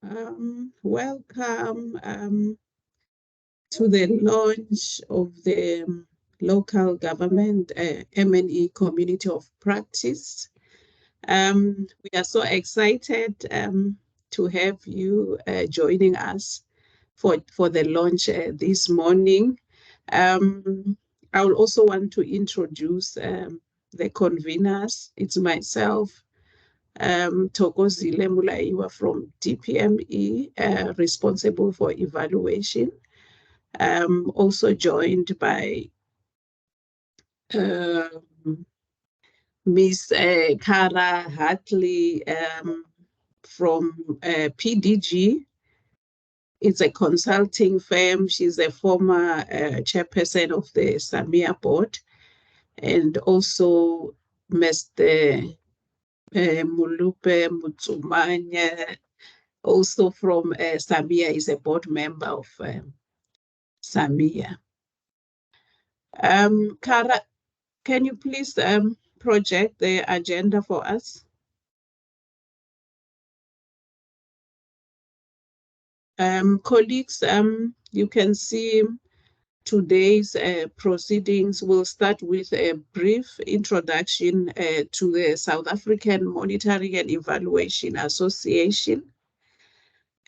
Welcome to the launch of the local government M&E community of practice. We are so excited to have you joining us for the launch this morning. I would also want to introduce the conveners. It's myself, Thokozile Mulaiwa from DPME, responsible for evaluation. Also joined by Ms. Kara Hartley from PDG. It's a consulting firm. She's a former chairperson of the SAMEA board. And also Mr. Mulupe Mutsumanya, also from SAMEA, is a board member of SAMEA. Kara, can you please project the agenda for us? Colleagues, you can see today's proceedings. Will start with a brief introduction to the South African Monitoring and Evaluation Association.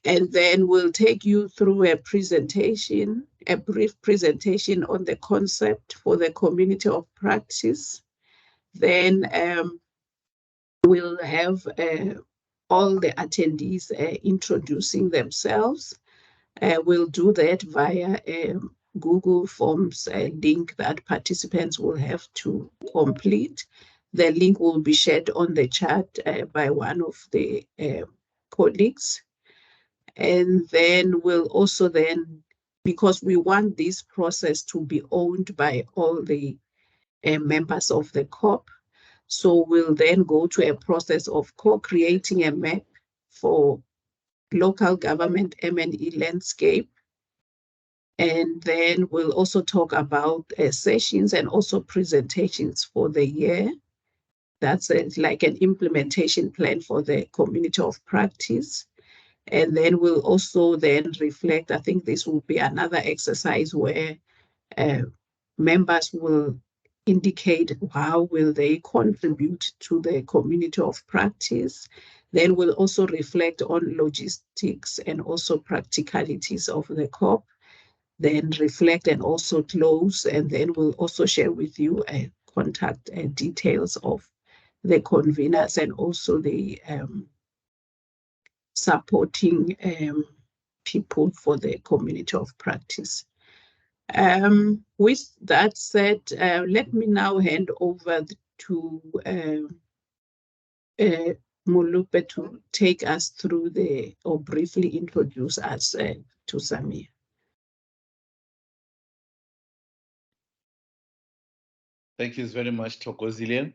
And then we'll take you through a presentation, a brief presentation on the concept for the community of practice. Then we'll have all the attendees introducing themselves. We'll do that via a Google Forms link that participants will have to complete. The link will be shared on the chat by one of the colleagues. And then we'll also then, because we want this process to be owned by all the members of the CoP, so we'll then go to a process of co-creating a map for local government M&E landscape. And then we'll also talk about sessions and also presentations for the year. That's like an implementation plan for the community of practice. And then we'll also then reflect. I think this will be another exercise where members will indicate how will they contribute to the community of practice. Then we'll also reflect on logistics and also practicalities of the CoP. Then reflect and also close. And then we'll also share with you contact details of the conveners and also the supporting people for the community of practice. With that said, let me now hand over to Mulupe to take us through or briefly introduce us to SAMEA. Thank you very much, Thokozile,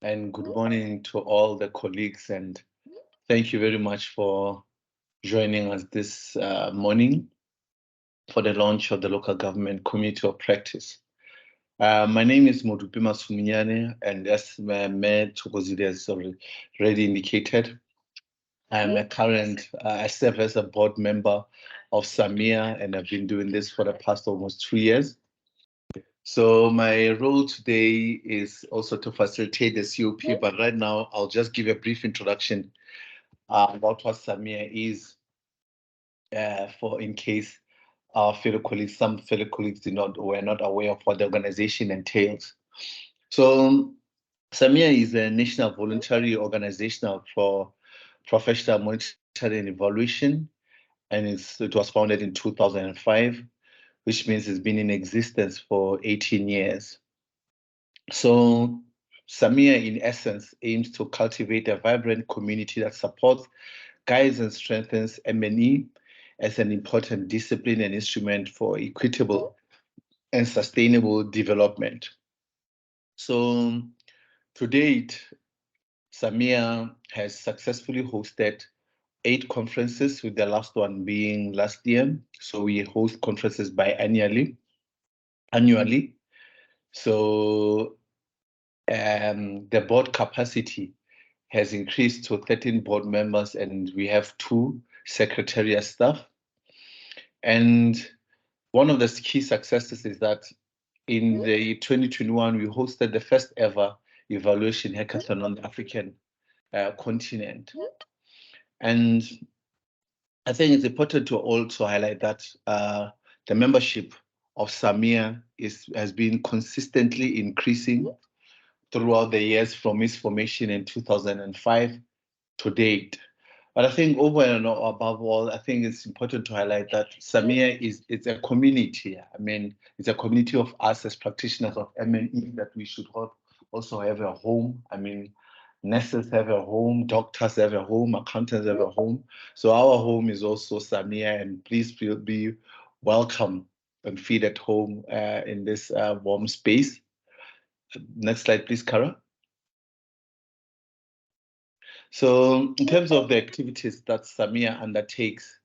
and good morning to all the colleagues, and thank you very much for joining us this morning for the launch of the local government community of practice. My name is Modupi Masuminyane, and as Mayor Thokozile has already indicated, I'm I serve as a board member of SAMEA, and I've been doing this for the past almost 2 years. So my role today is also to facilitate the CoP, but right now I'll just give a brief introduction about what SAMEA is, for in case our some fellow colleagues were not aware of what the organization entails. So SAMEA is a national voluntary organization for professional monitoring and evaluation, and it was founded in 2005, which means it's been in existence for 18 years. So SAMEA, in essence, aims to cultivate a vibrant community that supports, guides, and strengthens M&E as an important discipline and instrument for equitable and sustainable development. So to date, SAMEA has successfully hosted 8 conferences, with the last one being last year. So we host conferences biannually. So the board capacity has increased to 13 board members, and we have 2 secretariat staff. And one of the key successes is that in the 2021, we hosted the first ever evaluation hackathon on the African continent. And I think it's important to also highlight that the membership of SAMEA has been consistently increasing throughout the years from its formation in 2005 to date. But I think over and above all, I think it's important to highlight that SAMEA it's a community. I mean, it's a community of us as practitioners of M&E that we should also have a home. I mean, nurses have a home, doctors have a home, accountants have a home. So our home is also SAMEA, and please be welcome and feel at home in this warm space. Next slide, please, Kara. So in terms of the activities that SAMEA undertakes,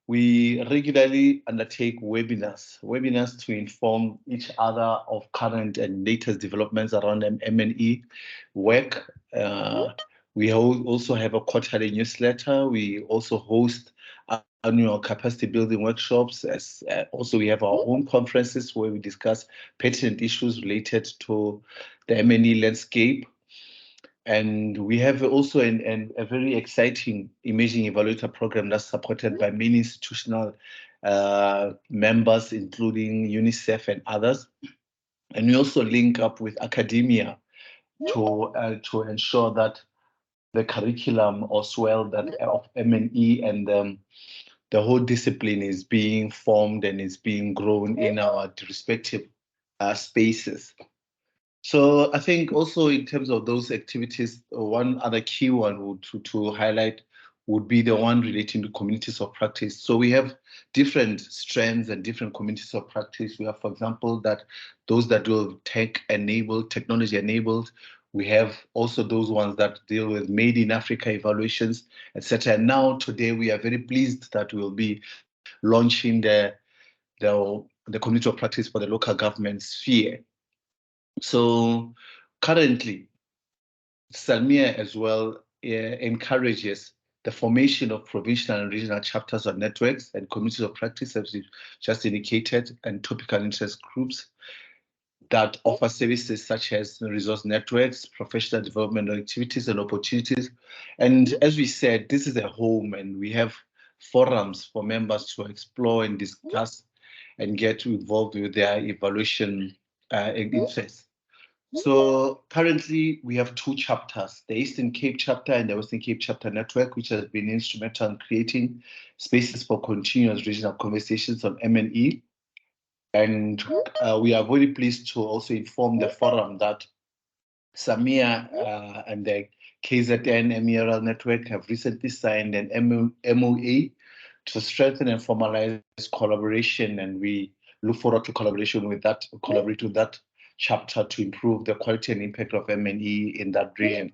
we regularly undertake webinars to inform each other of current and latest developments around M&E work. We also have a quarterly newsletter. We also host annual capacity building workshops. Also, we have our own conferences where we discuss pertinent issues related to the M&E landscape. And we have also a very exciting imaging evaluator program that's supported by many institutional members, including UNICEF and others. And we also link up with academia to ensure that the curriculum as well that of M&E and the whole discipline is being formed and is being grown in our respective spaces. So I think also in terms of those activities, one other key one to highlight would be the one relating to communities of practice. So we have different strands and different communities of practice. We have, for example, those that do tech-enabled, technology-enabled. We have also those ones that deal with Made in Africa evaluations, etc. And now today we are very pleased that we'll be launching the community of practice for the local government sphere. So currently, SAMEA as well encourages the formation of provincial and regional chapters or networks and communities of practice, as we just indicated, and topical interest groups that offer services such as resource networks, professional development activities and opportunities. And as we said, this is a home, and we have forums for members to explore and discuss and get involved with their evaluation interests. So currently we have two chapters, the Eastern Cape chapter and the Western Cape chapter network, which has been instrumental in creating spaces for continuous regional conversations on M&E. And we are very pleased to also inform the forum that SAMEA and the KZN MERL network have recently signed an MOA to strengthen and formalize collaboration, and we look forward to collaborate with that chapter to improve the quality and impact of M&E in that region.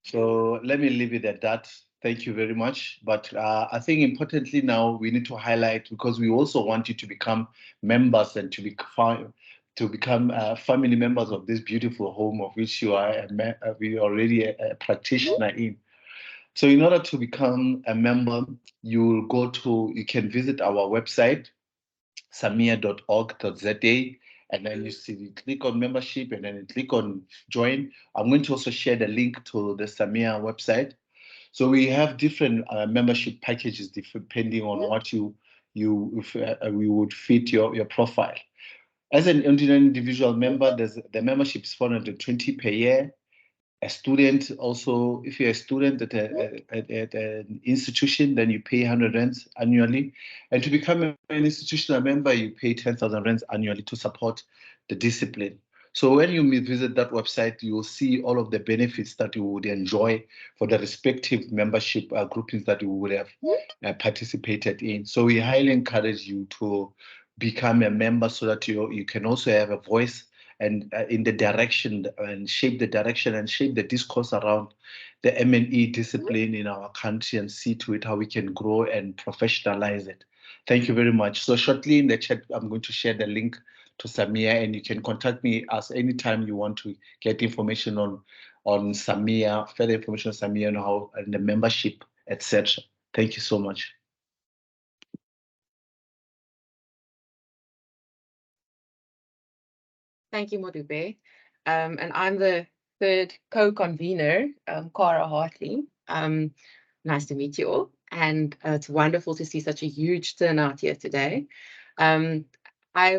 So let me leave it at that. Thank you very much. But I think importantly now we need to highlight, because we also want you to become members and to become family members of this beautiful home of which you are already a practitioner in. So in order to become a member, you can visit our website, samea.org.za, and then you click on membership and then you click on join. I'm going to also share the link to the SAMEA website. So we have different membership packages depending on what we would fit your profile. As an individual member, the membership is 420 per year. A student also, if you're a student at an institution, then you pay 100 rands annually. And to become an institutional member, you pay 10,000 rands annually to support the discipline. So when you visit that website, you will see all of the benefits that you would enjoy for the respective membership groupings that you would have participated in. So we highly encourage you to become a member so that you can also have a voice and in the direction and shape the direction and shape the discourse around the M&E discipline in our country and see to it how we can grow and professionalize it. Thank you very much. So shortly in the chat, I'm going to share the link to SAMEA, and you can contact me as anytime you want to get information on SAMEA, further information on SAMEA and how and the membership, etc. Thank you so much. Thank you, Modube. And I'm the third co-convener, Cara Hartley. Nice to meet you all. And it's wonderful to see such a huge turnout here today. I'm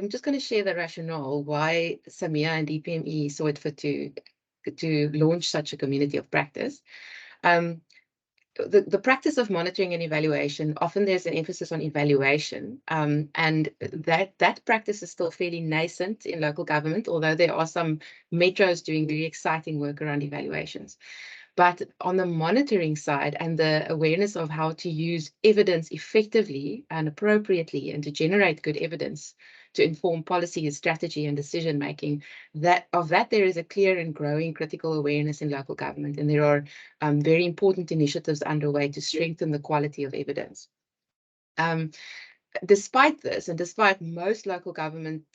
just going to share the rationale why SAMEA and DPME saw it fit to launch such a community of practice. The practice of monitoring and evaluation, often there's an emphasis on evaluation, and that practice is still fairly nascent in local government, although there are some metros doing very exciting work around evaluations. But on the monitoring side and the awareness of how to use evidence effectively and appropriately and to generate good evidence to inform policy, strategy, and decision making, that there is a clear and growing critical awareness in local government, and there are very important initiatives underway to strengthen the quality of evidence. Despite this, and despite most local governments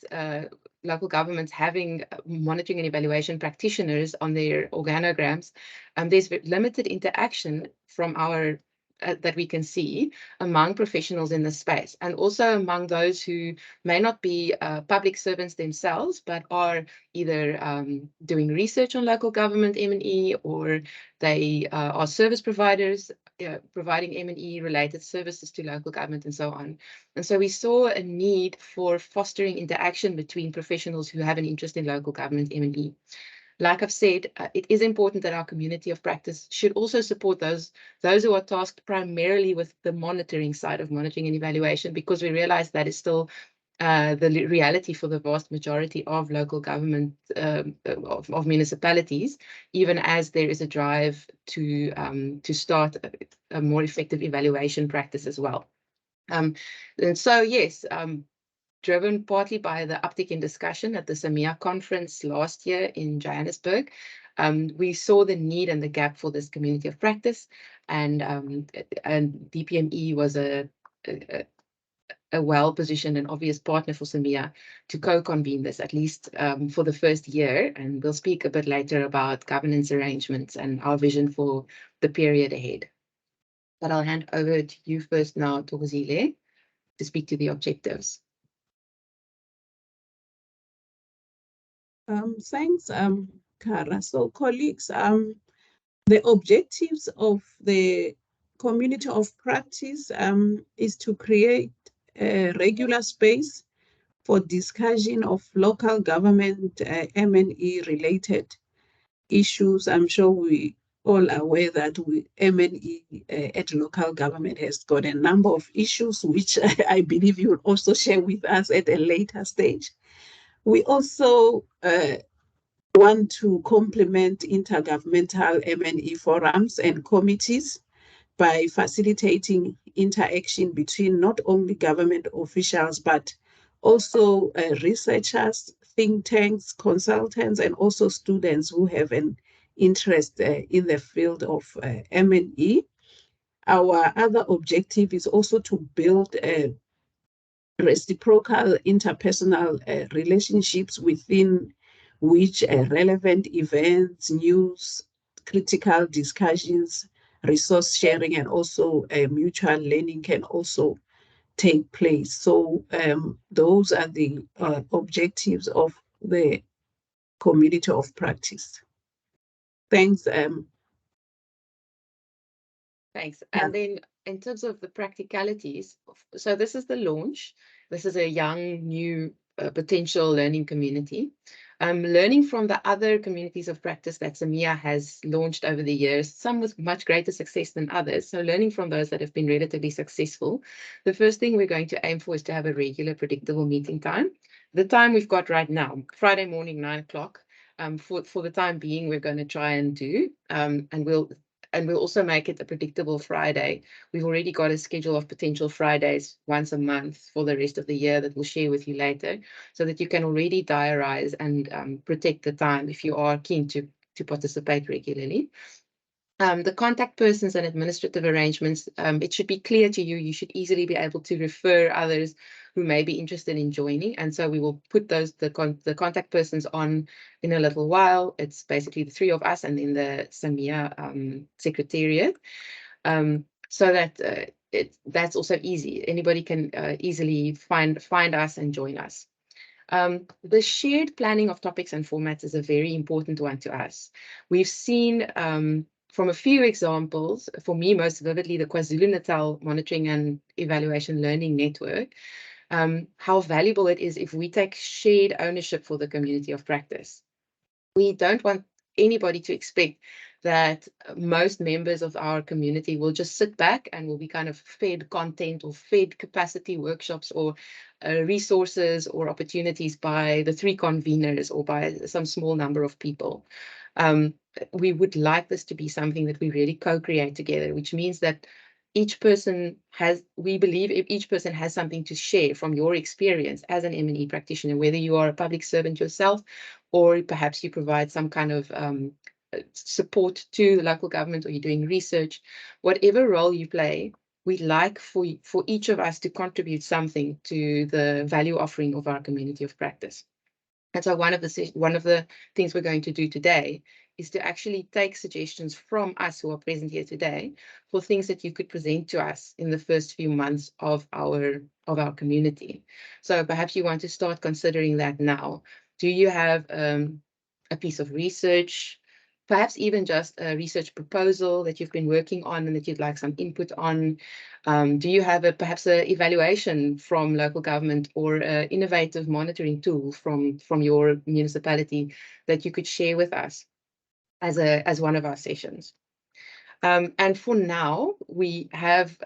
having monitoring and evaluation practitioners on their organograms, there's limited interaction from our that we can see among professionals in the space, and also among those who may not be public servants themselves, but are either doing research on local government M&E, or they are service providers providing M&E related services to local government and so on. And so we saw a need for fostering interaction between professionals who have an interest in local government M&E. Like I've said, it is important that our community of practice should also support those who are tasked primarily with the monitoring side of monitoring and evaluation, because we realize that is still the reality for the vast majority of local government, of municipalities, even as there is a drive to start a more effective evaluation practice as well. And so, yes, driven partly by the uptick in discussion at the SAMEA conference last year in Johannesburg, we saw the need and the gap for this community of practice, and DPME was a well-positioned and obvious partner for SAMEA to co-convene this, at least for the first year. And we'll speak a bit later about governance arrangements and our vision for the period ahead. But I'll hand over to you first now, Thokozile, to speak to the objectives. Thanks, Cara. So, colleagues, the objectives of the community of practice is to create a regular space for discussion of local government M&E related issues. I'm sure we all are aware that M&E at local government has got a number of issues, which I believe you'll also share with us at a later stage. We also want to complement intergovernmental M&E forums and committees by facilitating interaction between not only government officials, but also researchers, think tanks, consultants, and also students who have an interest in the field of M&E. Our other objective is also to build reciprocal interpersonal relationships within which relevant events, news, critical discussions, resource sharing, and also mutual learning can also take place. So those are the objectives of the community of practice. Thanks. Thanks. And then in terms of the practicalities, so this is the launch. This is a young, new potential learning community. Learning from the other communities of practice that SAMEA has launched over the years, some with much greater success than others. So learning from those that have been relatively successful, the first thing we're going to aim for is to have a regular, predictable meeting time. The time we've got right now, Friday morning, 9 o'clock. For the time being, we're going to try and do, and we'll also make it a predictable Friday. We've already got a schedule of potential Fridays once a month for the rest of the year that we'll share with you later, so that you can already diarize and protect the time if you are keen to participate regularly. The contact persons and administrative arrangements, it should be clear to you. You should easily be able to refer others who may be interested in joining. And so we will put the contact persons on in a little while. It's basically the three of us and then the SAMEA secretariat. so that that's also easy. Anybody can easily find us and join us. The shared planning of topics and formats is a very important one to us. We've seen from a few examples, for me most vividly, the KwaZulu-Natal Monitoring and Evaluation Learning Network, how valuable it is if we take shared ownership for the community of practice. We don't want anybody to expect that most members of our community will just sit back and will be kind of fed content or fed capacity workshops or resources or opportunities by the 3 conveners or by some small number of people. We would like this to be something that we really co-create together, which means that each person we believe if each person has something to share from your experience as an M&E practitioner, whether you are a public servant yourself, or perhaps you provide some kind of support to the local government, or you're doing research, whatever role you play, we'd like for each of us to contribute something to the value offering of our community of practice. And so one of the things we're going to do today is to actually take suggestions from us who are present here today for things that you could present to us in the first few months of our community. So perhaps you want to start considering that now. Do you have a piece of research, perhaps even just a research proposal that you've been working on and that you'd like some input on? Do you have perhaps an evaluation from local government or an innovative monitoring tool from your municipality that you could share with us as one of our sessions? And for now, we have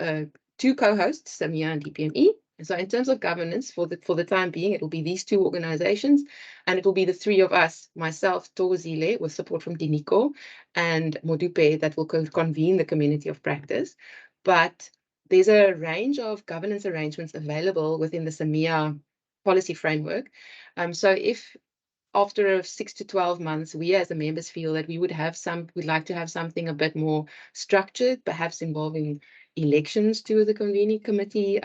2 co-hosts, SAMEA and DPME. So in terms of governance, for the time being, it will be these 2 organizations, and it will be the 3 of us, myself, Thokozile, with support from Diniko, and Modupe, that will convene the community of practice. But there's a range of governance arrangements available within the SAMEA policy framework. So if after 6 to 12 months, we as the members feel that we'd like to have something a bit more structured, perhaps involving elections to the convening committee,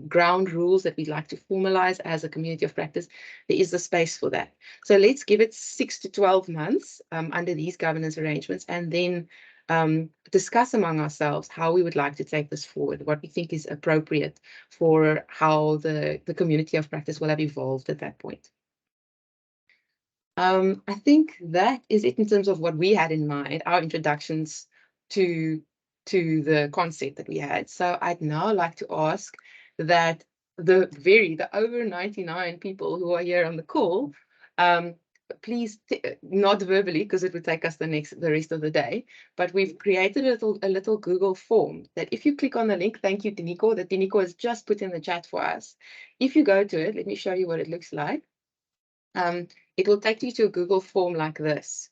ground rules that we'd like to formalize as a community of practice, there is the space for that. So let's give it 6 to 12 months under these governance arrangements, and then discuss among ourselves how we would like to take this forward, what we think is appropriate for how the community of practice will have evolved at that point. I think that is it in terms of what we had in mind, our introductions to the concept that we had. So I'd now like to ask that the over 99 people who are here on the call, please not verbally, because it would take us the rest of the day, but we've created a little Google form that if you click on the link, thank you Diniko, that Diniko has just put in the chat for us. If you go to it, let me show you what it looks like. It will take you to a Google form like this.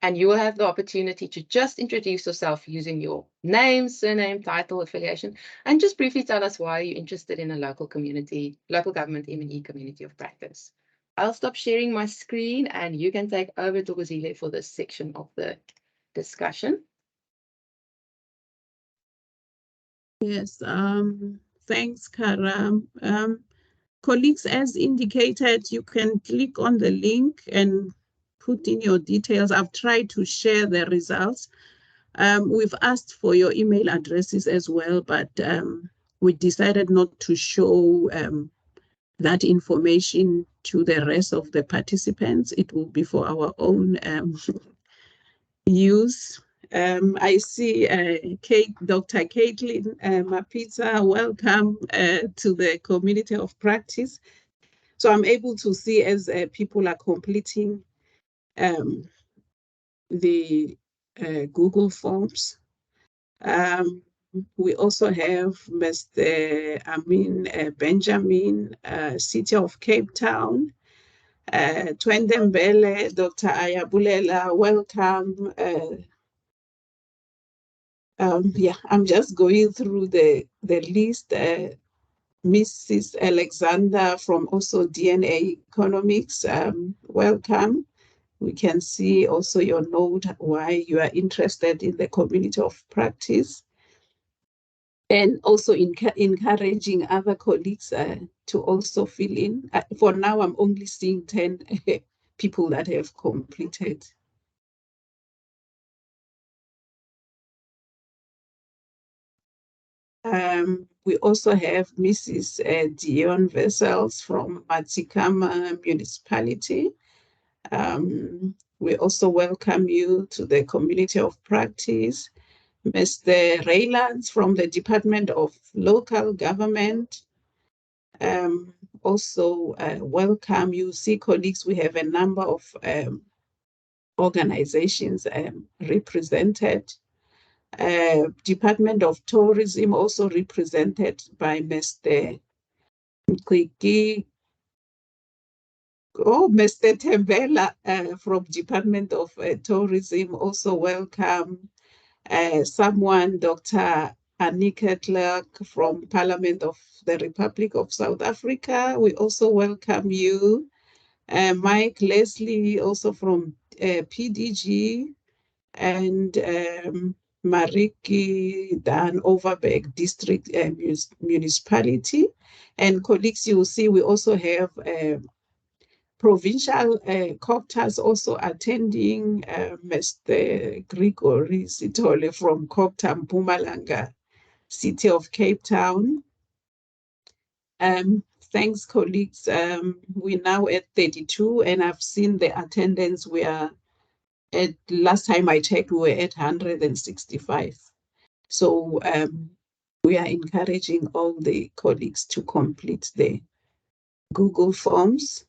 And you will have the opportunity to just introduce yourself using your name, surname, title, affiliation, and just briefly tell us why you're interested in a local government M&E community of practice. I'll stop sharing my screen and you can take over to Thokozile for this section of the discussion. Yes, thanks, Kara. Colleagues, as indicated, you can click on the link and put in your details. I've tried to share the results. We've asked for your email addresses as well, but we decided not to show that information to the rest of the participants. It will be for our own use. I see Dr. Caitlin Mapita, welcome to the community of practice. So I'm able to see as people are completing the Google Forms. We also have Mr. Amin Benjamin, City of Cape Town, Twendembele, Dr. Ayabulela, welcome. Yeah, I'm just going through the list. Mrs. Alexander from also DNA Economics, welcome. We can see also your note why you are interested in the community of practice, and also encouraging other colleagues to also fill in. For now, I'm only seeing 10 people that have completed. We also have Mrs. Dion Vessels from Matsikama Municipality. We also welcome you to the Community of Practice. Mr. Raylands from the Department of Local Government. Also welcome you. See, colleagues, we have a number of organizations represented. Department of Tourism also represented by Mr. Mkwiki. Oh, Mr. Tembela from Department of Tourism, also welcome. Someone, Dr. Annika Clark from Parliament of the Republic of South Africa. We also welcome you. Mike Leslie, also from PDG, and Mariki Dan Overberg District Municipality. And colleagues, you will see we also have provincial CoPTAs also attending, Mr. Grigory Sitole from CoPTA Mpumalanga, City of Cape Town. Thanks, colleagues. We're now at 32, and I've seen the attendance. We are at, last time I checked, we were at 165. So we are encouraging all the colleagues to complete the Google Forms.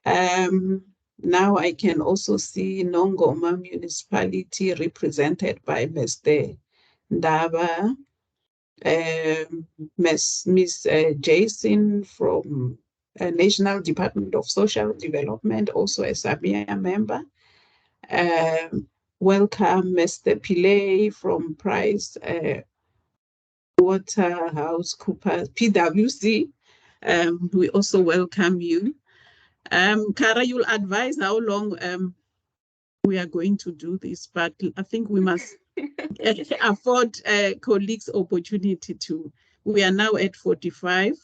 Now I can also see Nongoma Municipality represented by Mr. Ndaba, Miss Jason from National Department of Social Development, also a SAMEA member. Welcome Mr. Pillay from Price Waterhouse Coopers, PwC. We also welcome you. Kara, you'll advise how long we are going to do this, but I think we must afford colleagues opportunity to. We are now at 45.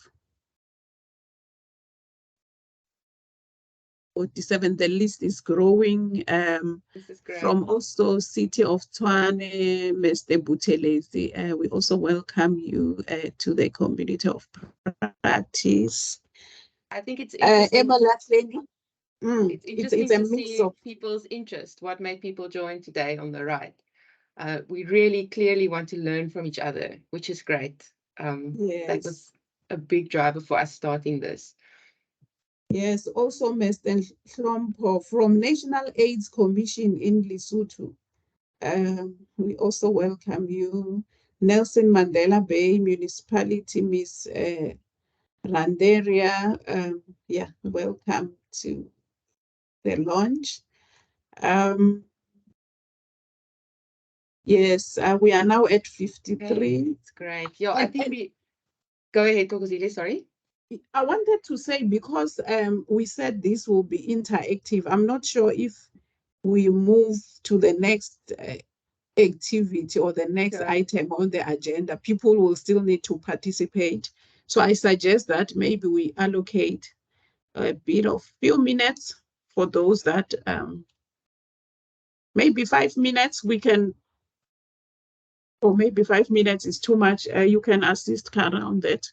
47, the list is growing. This is great. From also City of Tshwane, Mr. Buthelezi, we also welcome you to the Community of Practice. I think it's interesting. It's a to mix see of people's interest. What made people join today on the right? We really clearly want to learn from each other, which is great. yes. That was a big driver for us starting this. Yes, also Mr. Hlompo from National AIDS Commission in Lesotho. We also welcome you. Nelson Mandela Bay Municipality, Miss Randeria. Yeah, welcome to the launch. Yes, we are now at 53. Okay, it's great. Yeah, I think we go ahead, Thokozile, sorry. I wanted to say, because we said this will be interactive, I'm not sure if we move to the next activity or the next item on the agenda, people will still need to participate. So I suggest that maybe we allocate a bit of few minutes for those that maybe 5 minutes we can, or maybe 5 minutes is too much. You can assist Kara on that.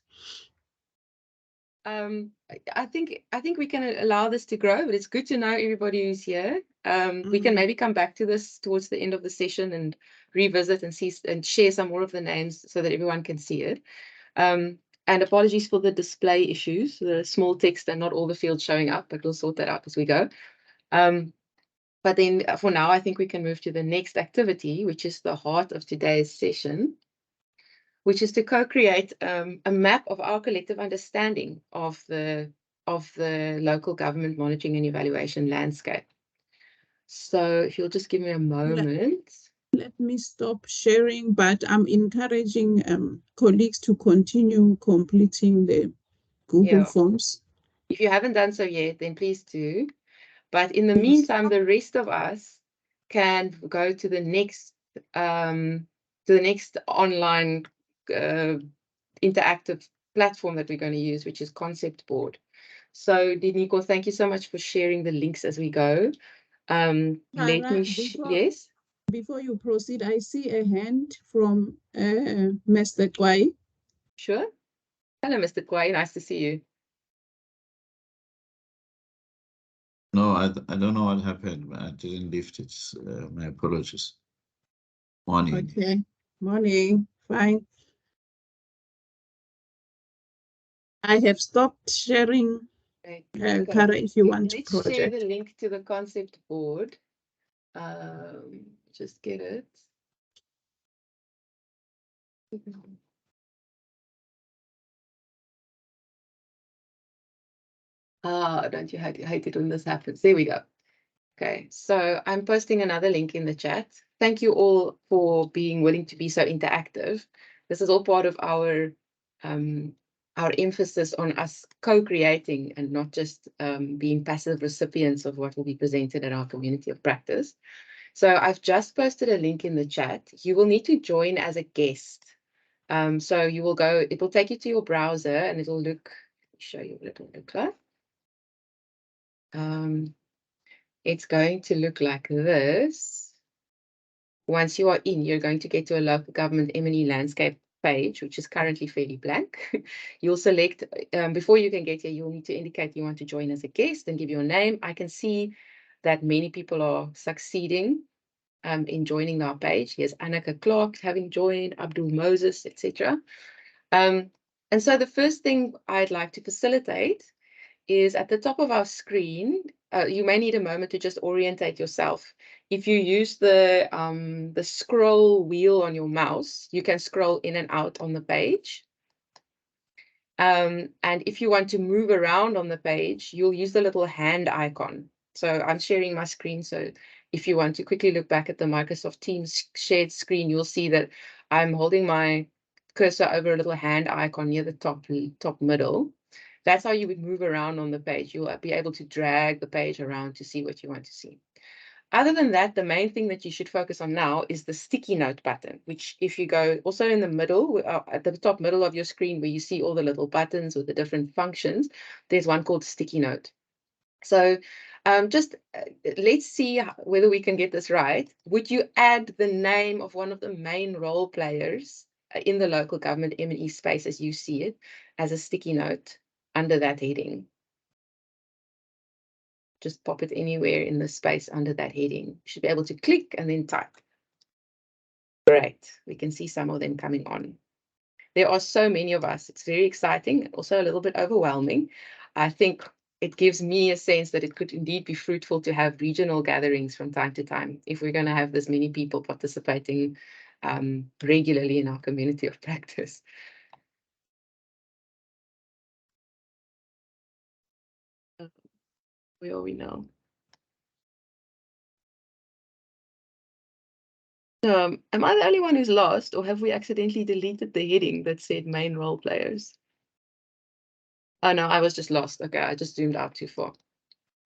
I think we can allow this to grow, but it's good to know everybody who's here. We can maybe come back to this towards the end of the session and revisit and see and share some more of the names so that everyone can see it. And apologies for the display issues, the small text and not all the fields showing up, but we'll sort that out as we go. But then for now, I think we can move to the next activity, which is the heart of today's session, which is to co-create a map of our collective understanding of the local government monitoring and evaluation landscape. So if you'll just give me a moment. Let me stop sharing, but I'm encouraging colleagues to continue completing the Google Forms. If you haven't done so yet, then please do. But in the meantime, the rest of us can go to the next online interactive platform that we're going to use, which is Concept Board. So Diniko, thank you so much for sharing the links as we go. Let me yes. Before you proceed, I see a hand from Mr. Kwai. Sure. Hello, Mr. Kwai. Nice to see you. No, I don't know what happened. I didn't lift it. My apologies. Morning. Okay. Morning. Fine. I have stopped sharing. Okay. Kara, if you want to Let's share project. the link to the concept board. Just get it. Don't you hate it when this happens? There we go. Okay, so I'm posting another link in the chat. Thank you all for being willing to be so interactive. This is all part of our emphasis on us co-creating and not just being passive recipients of what will be presented at our community of practice. So I've just posted a link in the chat. You will need to join as a guest. So you will go, it will take you to your browser and it'll look, let me show you what it will look like. It's going to look like this. Once you are in, you're going to get to a local government M&E landscape page, which is currently fairly blank. You'll select, before you can get here, you'll need to indicate you want to join as a guest and give your name. I can see that many people are succeeding in joining our page. Here's Annika Clark having joined, Abdul Moses, etc. And so the first thing I'd like to facilitate is at the top of our screen. You may need a moment to just orientate yourself. If you use the scroll wheel on your mouse, you can scroll in and out on the page. And if you want to move around on the page, you'll use the little hand icon. So I'm sharing my screen. So if you want to quickly look back at the Microsoft Teams shared screen, you'll see that I'm holding my cursor over a little hand icon near the top middle. That's how you would move around on the page. You'll be able to drag the page around to see what you want to see. Other than that, the main thing that you should focus on now is the sticky note button, which if you go also in the middle, at the top middle of your screen where you see all the little buttons with the different functions, there's one called sticky note. So let's see whether we can get this right. Would you add the name of one of the main role players in the local government M&E space as you see it as a sticky note under that heading? Just pop it anywhere in the space under that heading. You should be able to click and then type. Great. We can see some of them coming on. There are so many of us. It's very exciting and also a little bit overwhelming. I think it gives me a sense that it could indeed be fruitful to have regional gatherings from time to time if we're going to have this many people participating regularly in our community of practice. Where are we now? Am I the only one who's lost, or have we accidentally deleted the heading that said main role players? Oh no, I was just lost. Okay, I just zoomed out too far.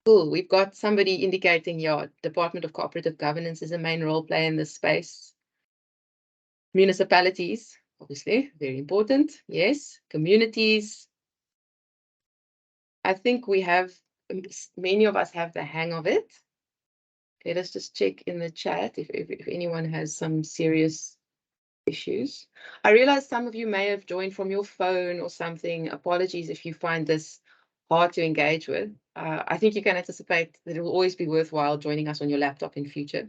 Cool, we've got somebody indicating, yeah, Department of Cooperative Governance is a main role player in this space. Municipalities, obviously, very important. Yes, communities. I think we have, many of us have the hang of it. Let us just check in the chat if anyone has some serious issues. I realize some of you may have joined from your phone or something. Apologies if you find this hard to engage with. I think you can anticipate that it will always be worthwhile joining us on your laptop in future.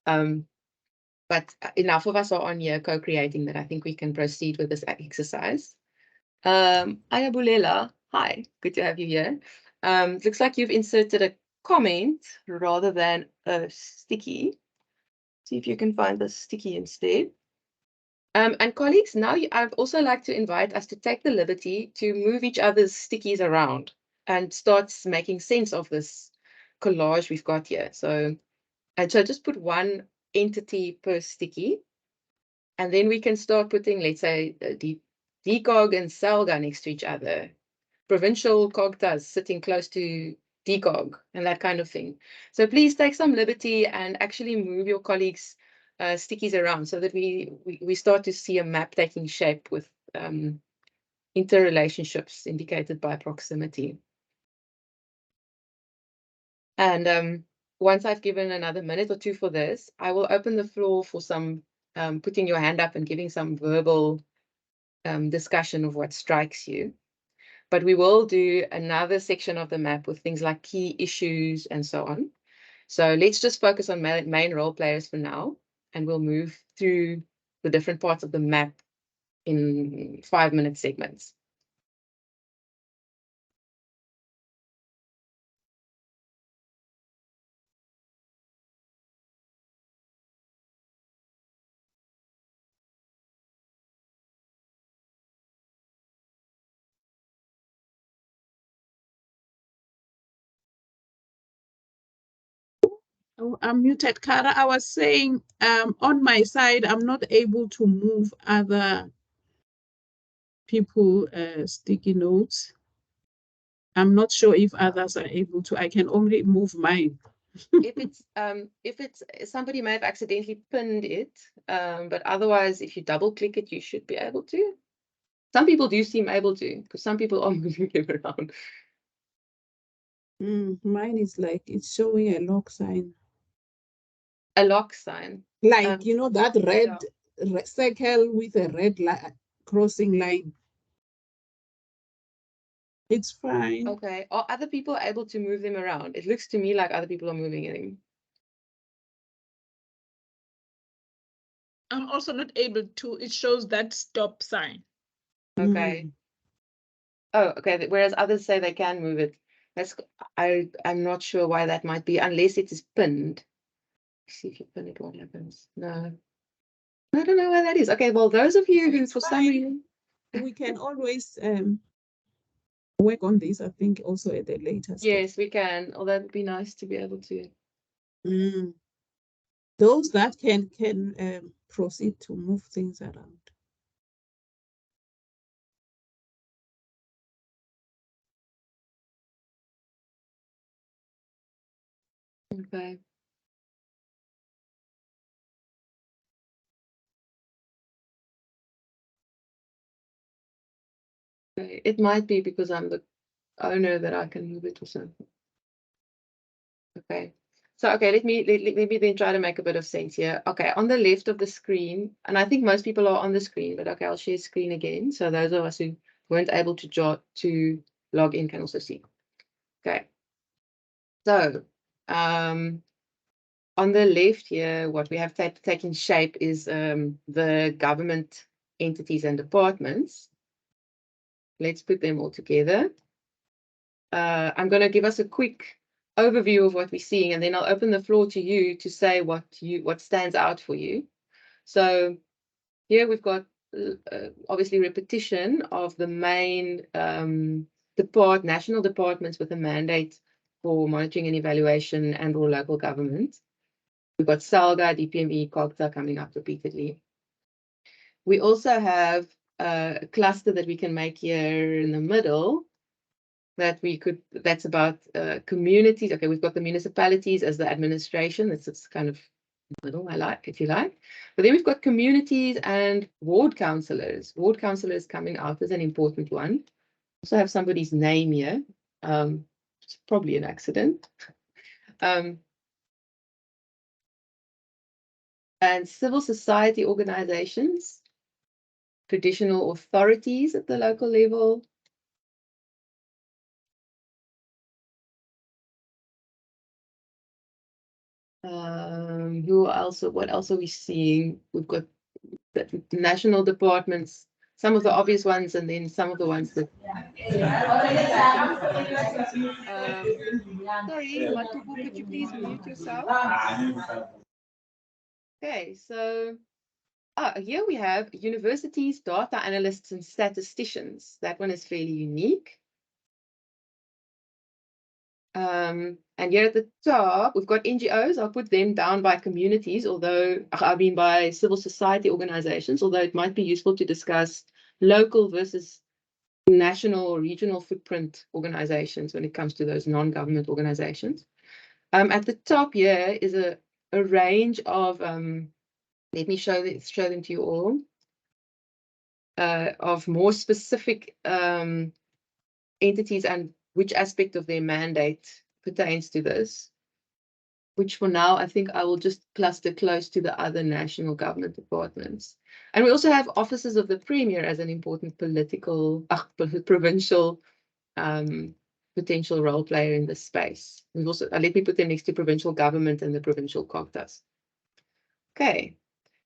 But enough of us are on here co-creating that I think we can proceed with this exercise. Ayabulela, hi, good to have you here. Looks like you've inserted a comment rather than a sticky. See if you can find the sticky instead. And colleagues, now I'd also like to invite us to take the liberty to move each other's stickies around and start making sense of this collage we've got here. So just put one entity per sticky, and then we can start putting, let's say, DCOG and SALGA next to each other, provincial COGTAs sitting close to DCOG and that kind of thing. So please take some liberty and actually move your colleagues' stickies around so that we start to see a map taking shape with interrelationships indicated by proximity. And once I've given another minute or two for this, I will open the floor for some putting your hand up and giving some verbal discussion of what strikes you. But we will do another section of the map with things like key issues and so on. So let's just focus on main role players for now, and we'll move through the different parts of the map in 5-minute segments. Oh, I'm muted, Kara. I was saying on my side, I'm not able to move other people sticky notes. I'm not sure if others are able to. I can only move mine. If it's somebody may have accidentally pinned it, but otherwise, if you double click it, you should be able to. Some people do seem able to, because some people are moving them around. Mine is like it's showing a lock sign. A lock sign. Like, you know, that red circle with a red crossing line. It's fine. Okay. Are other people able to move them around? It looks to me like other people are moving them. I'm also not able to. It shows that stop sign. Okay. Oh, okay. Whereas others say they can move it. I'm not sure why that might be, unless it is pinned. See if you pin it, what happens? No. I don't know why that is. Okay, well, those of you who for some reason we can always work on this, I think, also at a later stage. Yes, we can. Although it'd be nice to be able to. Those that can proceed to move things around. Okay. Okay. It might be because I'm the owner that I can move it or something. Okay. So, okay, let me then try to make a bit of sense here. Okay, on the left of the screen, and I think most people are on the screen, but okay, I'll share screen again. So those of us who weren't able to log in can also see. Okay. So, on the left here, what we have taken shape is the government entities and departments. Let's put them all together. I'm going to give us a quick overview of what we're seeing, and then I'll open the floor to you to say what stands out for you. So here we've got obviously repetition of the main national departments with a mandate for monitoring and evaluation and or local government. We've got SALGA, DPME, CoP coming up repeatedly. We also have a cluster that we can make here in the middle that's about communities. Okay, we've got the municipalities as the administration. It's kind of middle, if you like. But then we've got communities and ward councillors. Ward councillors coming out as an important one. Also have somebody's name here. It's probably an accident. And civil society organizations, traditional authorities at the local level, what else are we seeing? We've got the national departments, some of the obvious ones, and then some of the ones that. Sorry, Matuku, could you please mute yourself? Okay, so here we have universities, data analysts, and statisticians. That one is fairly unique. And here at the top, we've got NGOs. I'll put them down by communities, by civil society organizations, although it might be useful to discuss local versus national or regional footprint organizations when it comes to those non-government organizations. At the top here is a range of, let me show them to you all, of more specific entities and which aspect of their mandate pertains to this. which for now, I think I will just cluster close to the other national government departments. And we also have offices of the Premier as an important provincial potential role player in this space. We've also, let me put them next to provincial government and the provincial Govt. Okay,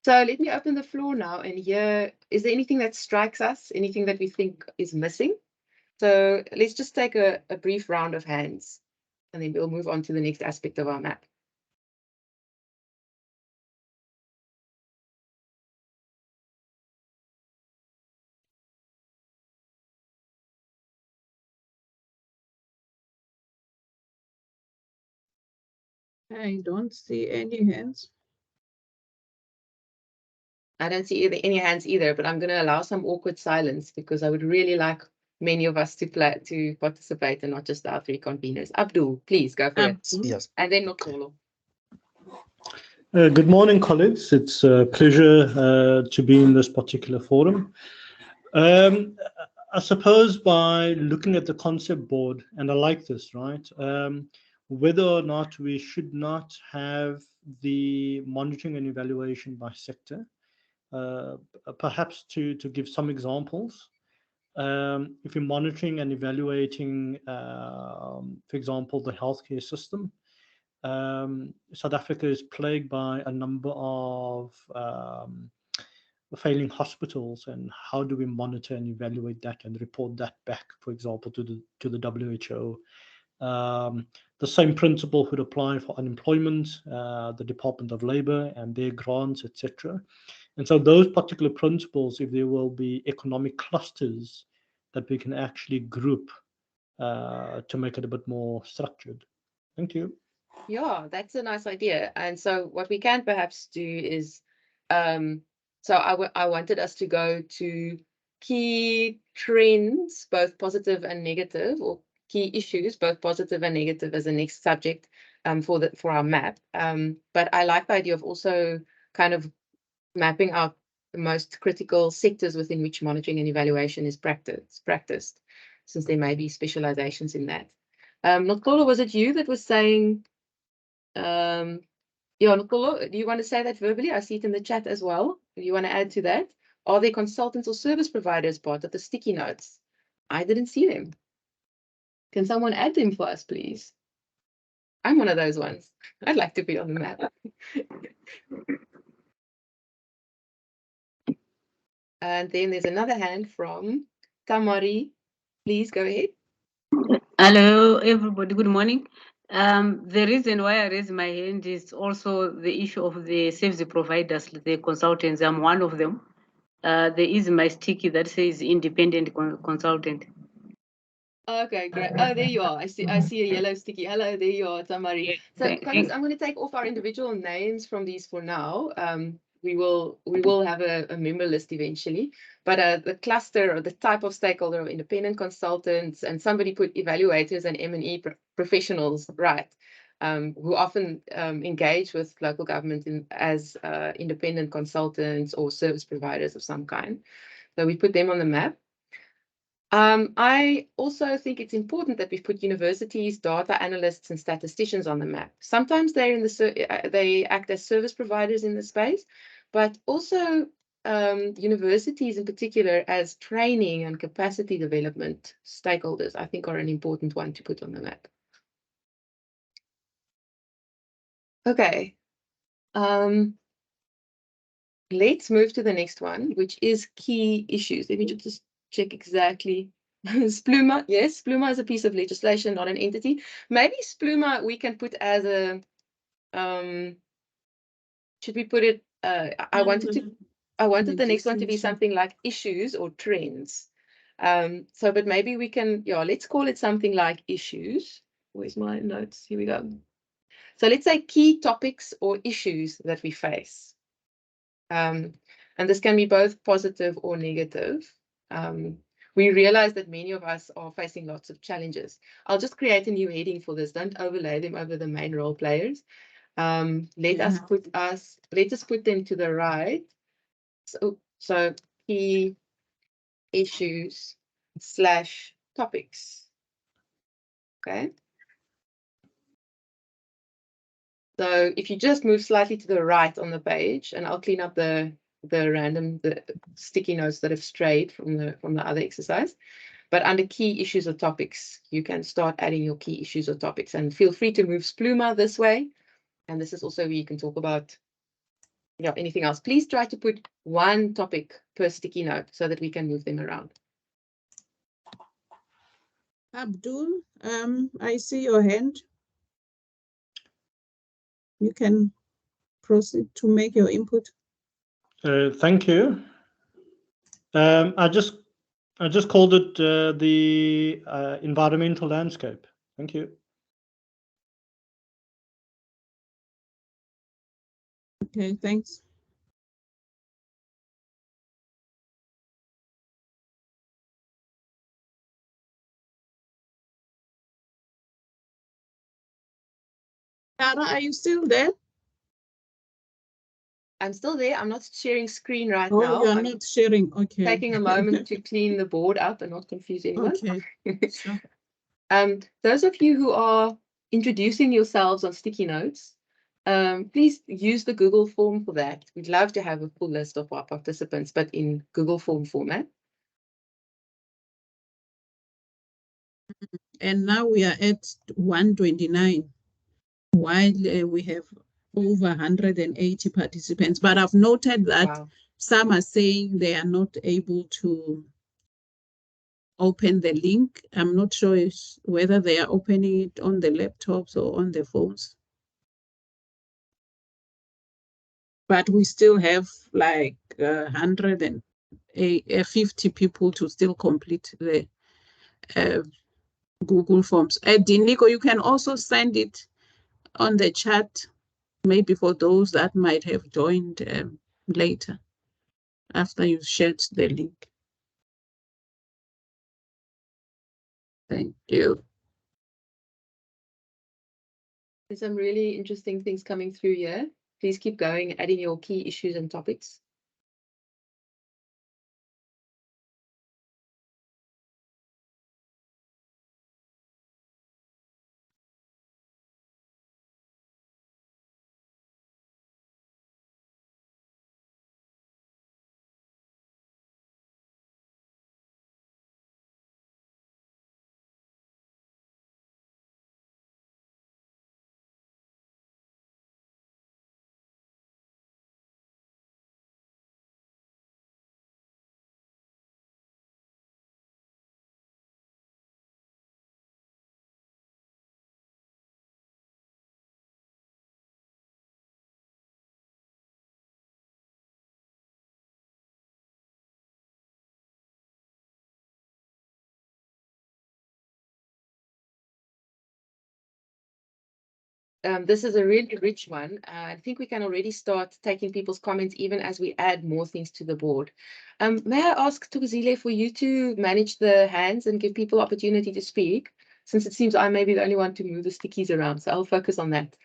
so let me open the floor now and hear, is there anything that strikes us, anything that we think is missing? So let's just take a brief round of hands and then we'll move on to the next aspect of our map. I don't see any hands. I don't see any hands either, but I'm going to allow some awkward silence because I would really like many of us to participate and not just our three conveners. Abdul, please go for it. Yes. And then Nokolo. Good morning, colleagues. It's a pleasure to be in this particular forum. I suppose by looking at the concept board, and I like this, right? Whether or not we should not have the monitoring and evaluation by sector, perhaps to give some examples. If you're monitoring and evaluating, for example, the healthcare system, South Africa is plagued by a number of failing hospitals, and how do we monitor and evaluate that and report that back, for example, to the WHO? The same principle would apply for unemployment, the Department of Labor and their grants, etc. And so those particular principles, if there will be economic clusters that we can actually group to make it a bit more structured. Thank you. Yeah, that's a nice idea. And so what we can perhaps do is, so I wanted us to go to key trends, both positive and negative, or key issues, both positive and negative, as the next subject for our map. But I like the idea of also kind of mapping out the most critical sectors within which monitoring and evaluation is practiced, since there may be specializations in that. Nokolo, was it you that was saying? Yeah, Nokolo, do you want to say that verbally? I see it in the chat as well. Do you want to add to that? Are there consultants or service providers part of the sticky notes? I didn't see them. Can someone add them for us, please? I'm one of those ones. I'd like to be on the map. And then there's another hand from Tamari. Please go ahead. Hello, everybody. Good morning. The reason why I raise my hand is also the issue of the service providers, the consultants. I'm one of them. There is my sticky that says independent consultant. Okay, great. Oh, there you are. I see a yellow sticky. Hello, there you are, Tamari. Yes, So, colleagues, I'm going to take off our individual names from these for now. We will have a member list eventually, but the cluster or the type of stakeholder of independent consultants, and somebody put evaluators and M&E professionals, right, who often engage with local government as independent consultants or service providers of some kind. So we put them on the map. I also think it's important that we put universities, data analysts, and statisticians on the map. Sometimes they're in they act as service providers in the space, but also universities in particular as training and capacity development stakeholders, I think, are an important one to put on the map. Okay. Let's move to the next one, which is key issues. Let me just check exactly. SPLUMA, yes, SPLUMA is a piece of legislation, not an entity. Maybe SPLUMA we can put as a, should we put it, I wanted the next one to be something like issues or trends. So, but maybe we can, yeah, let's call it something like issues. Where's my notes? Here we go. So let's say key topics or issues that we face. And this can be both positive or negative. We realize that many of us are facing lots of challenges. I'll just create a new heading for this. Don't overlay them over the main role players. Let us put them to the right. So key issues / topics. Okay. So if you just move slightly to the right on the page, and I'll clean up the sticky notes that have strayed from the other exercise. But under key issues or topics, you can start adding your key issues or topics, and feel free to move Spluma this way. And this is also where you can talk about anything else. Please try to put one topic per sticky note so that we can move them around. Abdul, I see your hand. You can proceed to make your input. Thank you. I just called it the environmental landscape. Thank you. Okay, thanks. Tara, are you still there? I'm still there. I'm not sharing screen right Oh, now. you're I'm not sharing. Okay. taking a moment to clean the board up and not confuse anyone. Okay, sure. Those of you who are introducing yourselves on sticky notes, please use the Google form for that. We'd love to have a full list of our participants, but in Google form format. And now we are at 129, while we have over 180 participants. But I've noted that Wow. some are saying they are not able to open the link. I'm not sure whether they are opening it on the laptops or on the phones. But we still have like 150 people to still complete the Google Forms. Diniko, you can also send it on the chat, maybe for those that might have joined later after you shared the link. Thank you. There's some really interesting things coming through here. Please keep going, adding your key issues and topics. This is a really rich one. I think we can already start taking people's comments even as we add more things to the board. May I ask Thokozile for you to manage the hands and give people opportunity to speak, since it seems I may be the only one to move the stickies around, so I'll focus on that.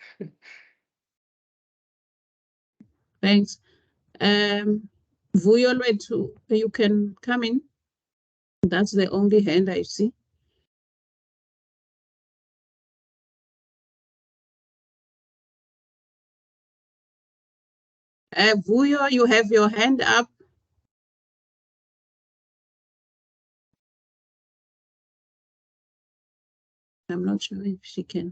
Thanks. Vuyolwethu, you can come in. That's the only hand I see. Vuyo, you have your hand up. I'm not sure if she can.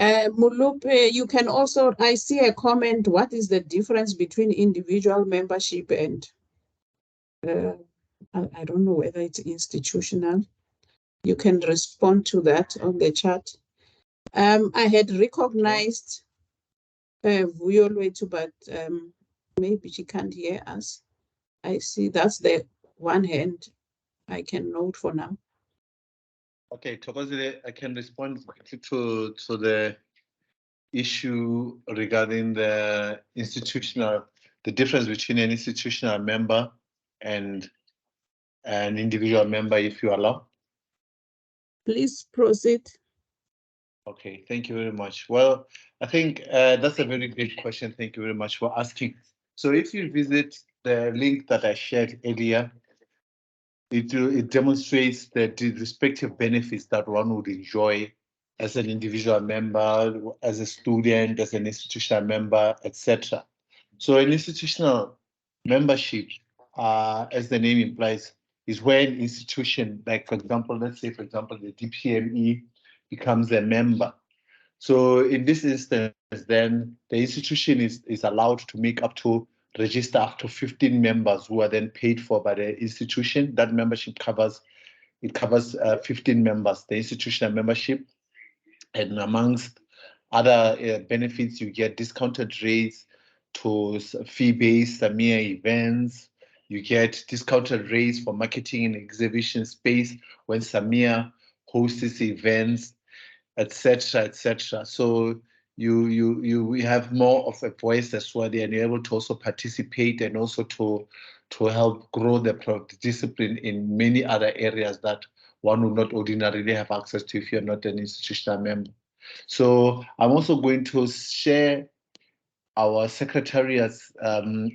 Mulupe, you can also, I see a comment, what is the difference between individual membership and, I don't know whether it's institutional. You can respond to that on the chat. I had recognized Vuyolwethu, but maybe she can't hear us. I see that's the one hand I can note for now. Okay, Thokozile, I can respond quickly to the issue regarding the difference between an institutional member and an individual member, if you allow. Please proceed. Okay, thank you very much. Well, I think that's a very great question. Thank you very much for asking. So if you visit the link that I shared earlier, it demonstrates the respective benefits that one would enjoy as an individual member, as a student, as an institutional member, etc. So an institutional membership, as the name implies, is where an institution, like for example, let's say for example, the DPME becomes a member. So in this instance, then the institution is allowed to make up to register up to 15 members who are then paid for by the institution. That membership covers 15 members, the institutional membership. And amongst other benefits, you get discounted rates to fee-based SAMEA events. You get discounted rates for marketing and exhibition space when SAMEA hosts events, etc., etc. So we have more of a voice as well, and you're able to also participate and also to help grow the discipline in many other areas that one would not ordinarily have access to if you're not an institutional member. So I'm also going to share our secretariat's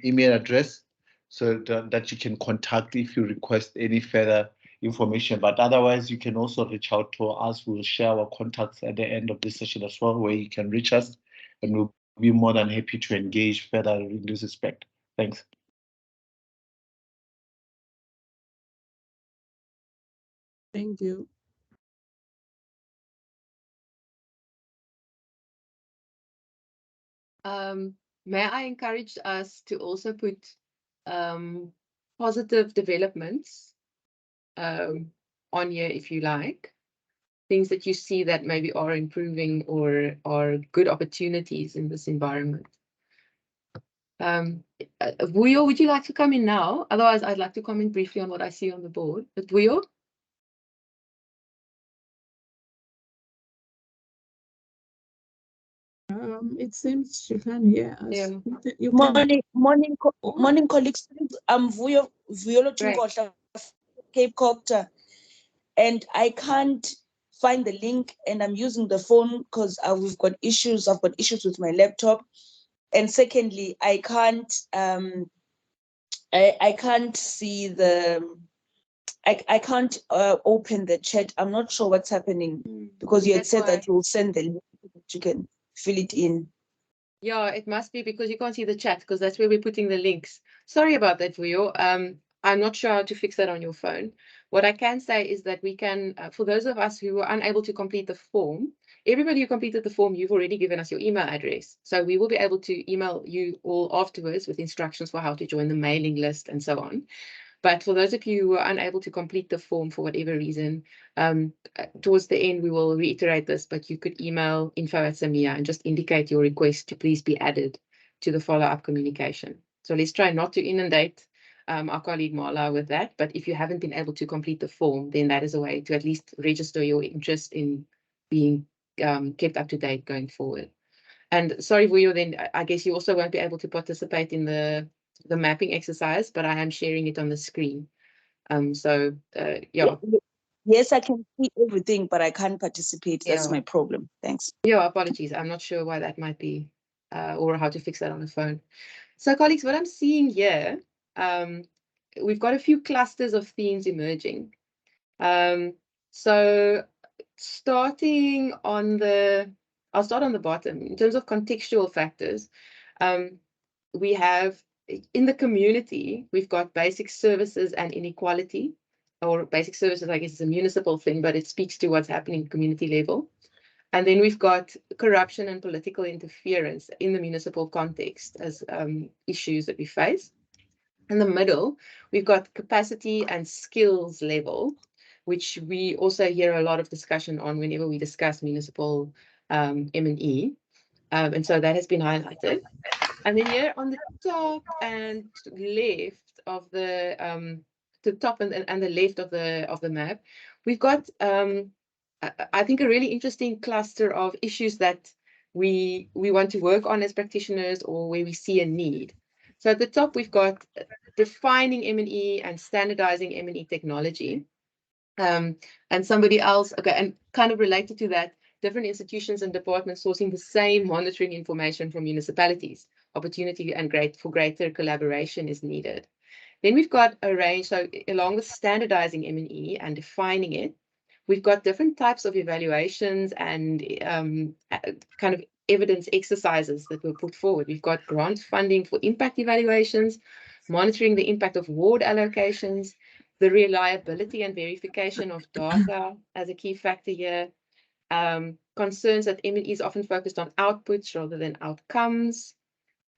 email address so that you can contact if you request any further information. But otherwise, you can also reach out to us. We'll share our contacts at the end of this session as well, where you can reach us, and we'll be more than happy to engage further in this respect. Thanks. Thank you. May I encourage us to also put positive developments on here if you like, things that you see that maybe are improving or are good opportunities in this environment. Vuyo, would you like to come in now? Otherwise, I'd like to comment briefly on what I see on the board. But Vuyo? It seems she can't hear us. Yeah. You can... Morning, colleagues. I'm Vuyolo Chinkotla, Cape Copter, and I can't find the link, and I'm using the phone because I've got issues with my laptop, and secondly, I can't see the. I can't open the chat. I'm not sure what's happening because you had said that you'll send the link that you can fill it in. Yeah, it must be because you can't see the chat because that's where we're putting the links. Sorry about that, Vuyo. I'm not sure how to fix that on your phone. What I can say is that we can, for those of us who were unable to complete the form, everybody who completed the form, you've already given us your email address. So we will be able to email you all afterwards with instructions for how to join the mailing list and so on. But for those of you who are unable to complete the form for whatever reason, towards the end, we will reiterate this, but you could email info@SAMEA and just indicate your request to please be added to the follow-up communication. So let's try not to inundate our colleague Marla with that. But if you haven't been able to complete the form, then that is a way to at least register your interest in being kept up to date going forward. And sorry, Vuyo, then I guess you also won't be able to participate in the mapping exercise, but I am sharing it on the screen. Yeah. Yes, I can see everything, but I can't participate. That's my problem. Thanks. Yeah, apologies. I'm not sure why that might be or how to fix that on the phone. So colleagues, what I'm seeing here, we've got a few clusters of themes emerging. So starting on I'll start on the bottom. In terms of contextual factors, we have in the community, we've got basic services and inequality, or basic services, I guess, is a municipal thing, but it speaks to what's happening at community level. And then we've got corruption and political interference in the municipal context as issues that we face. In the middle, we've got capacity and skills level, which we also hear a lot of discussion on whenever we discuss municipal M&E. And so that has been highlighted. And then here on the top and left of the top and the left of the map, we've got I think a really interesting cluster of issues that we want to work on as practitioners or where we see a need. So at the top we've got defining M&E and standardizing M&E technology. And somebody else, okay, and kind of related to that, different institutions and departments sourcing the same monitoring information from municipalities. Opportunity and for greater collaboration is needed. Then we've got a range, so along with standardizing M&E and defining it, we've got different types of evaluations and kind of evidence exercises that were put forward. We've got grant funding for impact evaluations, monitoring the impact of ward allocations, the reliability and verification of data as a key factor here, concerns that M&E is often focused on outputs rather than outcomes,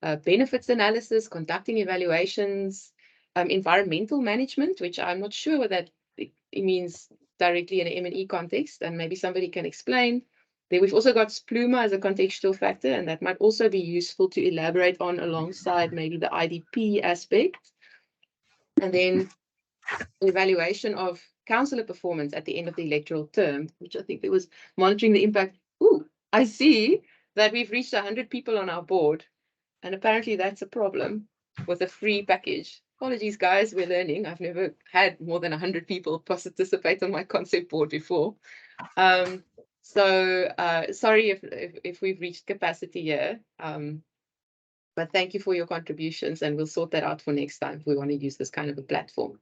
benefits analysis, conducting evaluations, environmental management, which I'm not sure what that it means directly in an M&E context, and maybe somebody can explain. Then we've also got SPLUMA as a contextual factor, and that might also be useful to elaborate on alongside maybe the IDP aspect. And then evaluation of councillor performance at the end of the electoral term, which I think there was monitoring the impact. Ooh, I see that we've reached 100 people on our board, and apparently that's a problem with a free package. Apologies, guys, we're learning. I've never had more than 100 people participate on my concept board before. Sorry if we've reached capacity here, but thank you for your contributions, and we'll sort that out for next time if we want to use this kind of a platform.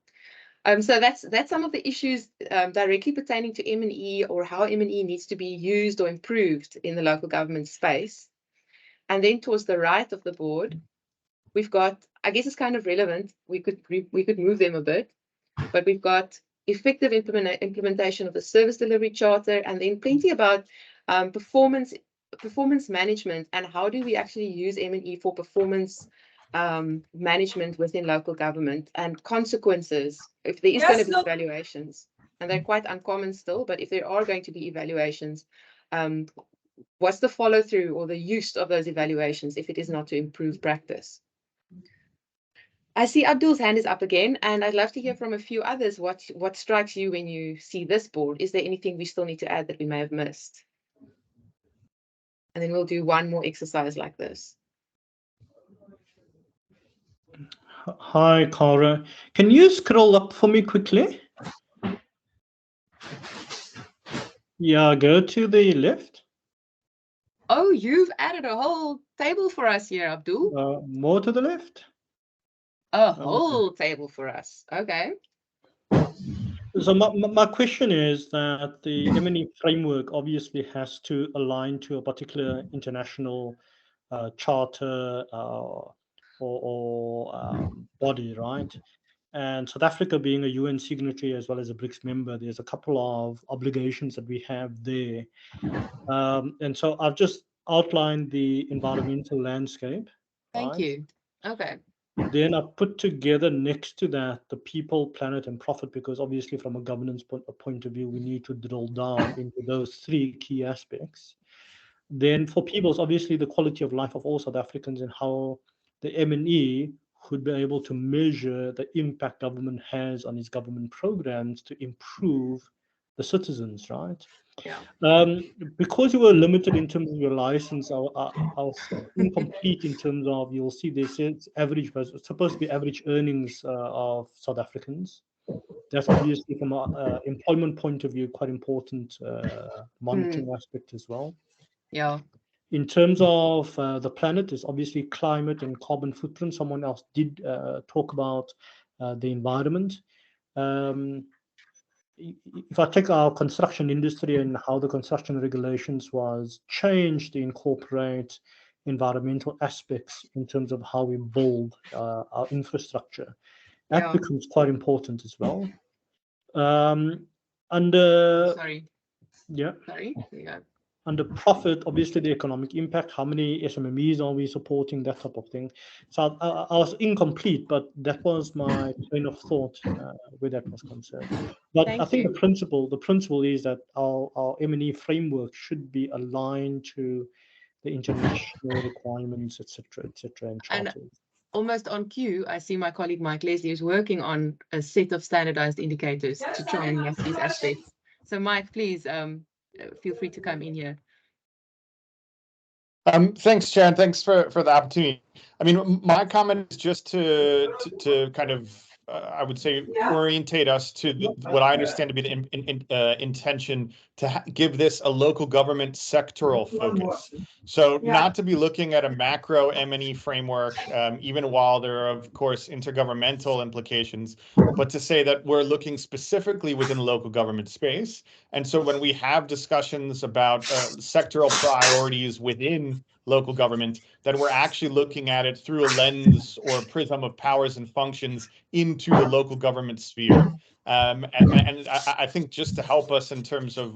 So that's some of the issues directly pertaining to M&E, or how M&E needs to be used or improved in the local government space. And then towards the right of the board, we've got, I guess it's kind of relevant, we could move them a bit, but we've got effective implementation of the service delivery charter, and then plenty about performance management, and how do we actually use M&E for performance management within local government, and consequences if there is going to be evaluations, and they're quite uncommon still, but if there are going to be evaluations, what's the follow through or the use of those evaluations if it is not to improve practice? I see Abdul's hand is up again, and I'd love to hear from a few others what strikes you when you see this board. Is there anything we still need to add that we may have missed? And then we'll do one more exercise like this. Hi, Cara. Can you scroll up for me quickly? Yeah, go to the left. Oh, you've added a whole table for us here, Abdul. More to the left. A whole table for us. Okay. So my question is that the M&E framework obviously has to align to a particular international charter or body, right? And South Africa being a UN signatory as well as a BRICS member, there's a couple of obligations that we have there. And so I've just outlined the environmental landscape. Thank you. Okay. Then I put together next to that the people, planet, and profit, because obviously from a governance point of view, we need to drill down into those three key aspects. Then for peoples, obviously the quality of life of all South Africans, and how the M&E could be able to measure the impact government has on its government programs to improve the citizens, right? Yeah. Because you were limited in terms of your license, I was incomplete in terms of, you'll see they say it's average, but it's supposed to be average earnings of South Africans. That's obviously from an employment point of view, quite important monitoring aspect as well. Yeah. In terms of the planet, is obviously climate and carbon footprint. Someone else did talk about the environment. If I take our construction industry and how the construction regulations was changed to incorporate environmental aspects in terms of how we build our infrastructure, that becomes quite important as well. Under profit, obviously the economic impact, how many SMMEs are we supporting, that type of thing. So I was incomplete, but that was my train of thought where that was concerned. But I think the principle is that our M&E framework should be aligned to the international requirements, etc., and charters. And almost on cue, I see my colleague Mike Leslie is working on a set of standardized indicators to try and map these aspects. So Mike, please feel free to come in here. Thanks, Chair, and thanks for the opportunity. I mean, my comment is just to kind of, I would say, orientate us to what I understand to be the intention to give this a local government sectoral focus. So not to be looking at a macro M&E framework, even while there are, of course, intergovernmental implications, but to say that we're looking specifically within the local government space. And so when we have discussions about sectoral priorities within local government, that we're actually looking at it through a lens or a prism of powers and functions into the local government sphere. And I think just to help us in terms of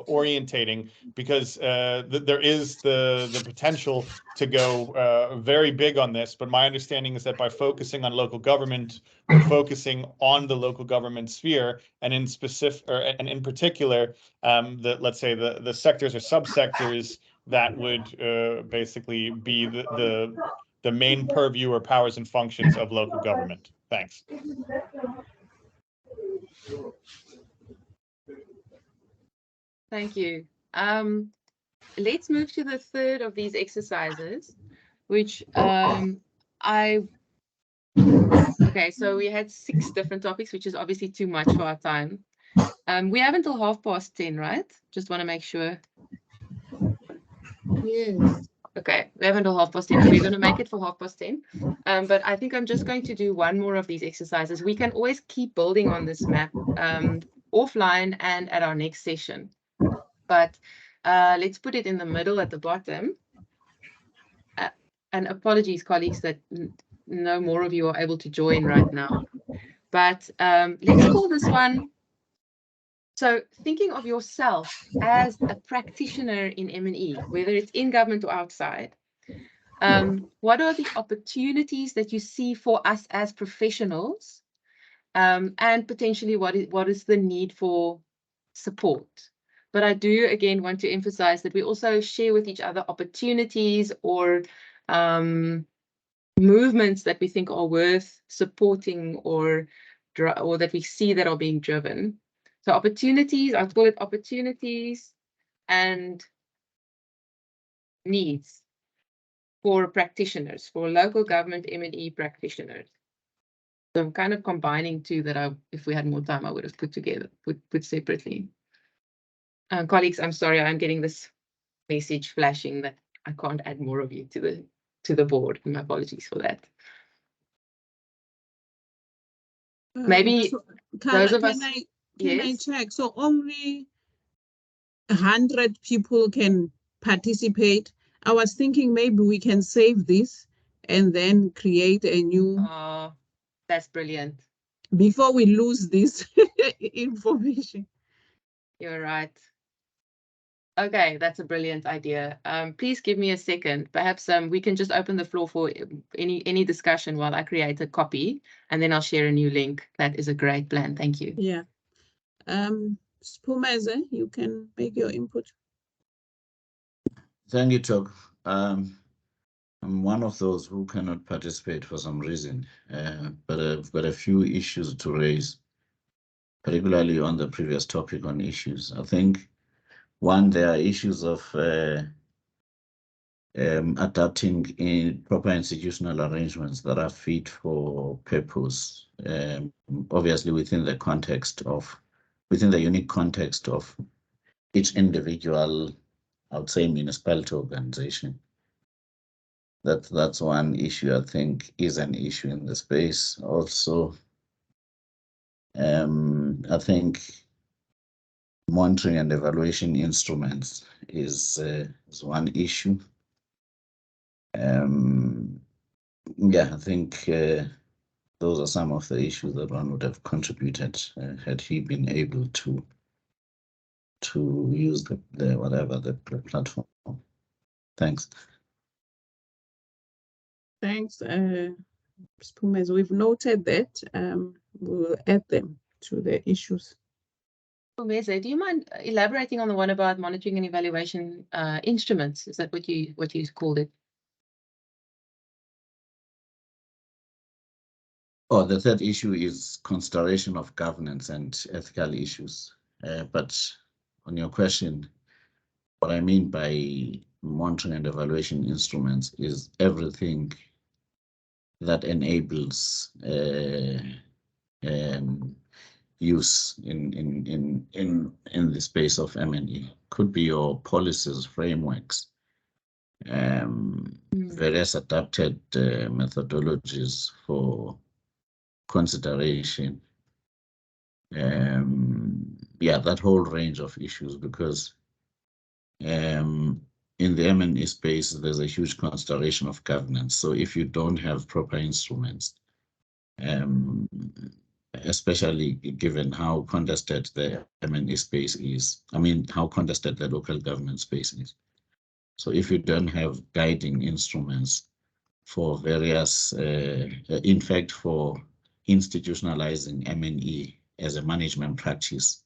orientating, because there is the potential to go very big on this, but my understanding is that by focusing on local government, we're focusing on the local government sphere, and in specific, and in particular, let's say the sectors or subsectors that would basically be the main purview or powers and functions of local government. Thanks. Thank you. Let's move to the third of these exercises, which okay, so we had 6 different topics, which is obviously too much for our time. We have until 10:30, right? Just want to make sure. Yes. Okay, we have until 10:30, so we're going to make it for 10:30. But I think I'm just going to do one more of these exercises. We can always keep building on this map offline and at our next session. But let's put it in the middle at the bottom. And apologies, colleagues, that no more of you are able to join right now. But let's call this one. So thinking of yourself as a practitioner in M&E, whether it's in government or outside, what are the opportunities that you see for us as professionals, and potentially what is the need for support? But I do, again, want to emphasize that we also share with each other opportunities or movements that we think are worth supporting or that we see that are being driven. So opportunities, I'll call it opportunities and needs for practitioners, for local government M&E practitioners. So I'm kind of combining 2 that if we had more time, I would have put together, put separately. Colleagues, I'm sorry, I'm getting this message flashing that I can't add more of you to the board. My apologies for that. Maybe So, those of us. Can I check? So only 100 people can participate. I was thinking maybe we can save this and then create a new. That's brilliant. Before we lose this information. You're right. Okay, that's a brilliant idea. Please give me a second. Perhaps we can just open the floor for any discussion while I create a copy, and then I'll share a new link. That is a great plan. Thank you. Yeah. Spumeze, you can make your input. Thank you, Tok. I'm one of those who cannot participate for some reason, but I've got a few issues to raise, particularly on the previous topic on issues. I think, one, there are issues of adapting in proper institutional arrangements that are fit for purpose, obviously within the unique context of each individual, I would say, municipality organization. That's one issue I think is an issue in the space. Also, I think monitoring and evaluation instruments is one issue. Yeah, I think those are some of the issues that one would have contributed had he been able to use the platform. Thanks. Thanks, Spumeze. We've noted that. We'll add them to the issues. Spumeze, do you mind elaborating on the one about monitoring and evaluation instruments? Is that what you called it? Oh, the third issue is consideration of governance and ethical issues. But on your question, what I mean by monitoring and evaluation instruments is everything that enables use in the space of M&E. Could be your policies, frameworks, various adapted methodologies for consideration. Yeah, that whole range of issues, because in the M&E space, there's a huge consideration of governance. So if you don't have proper instruments, especially given how contested the M&E space is, I mean, how contested the local government space is. So if you don't have guiding instruments for various, in fact, for institutionalizing M&E as a management practice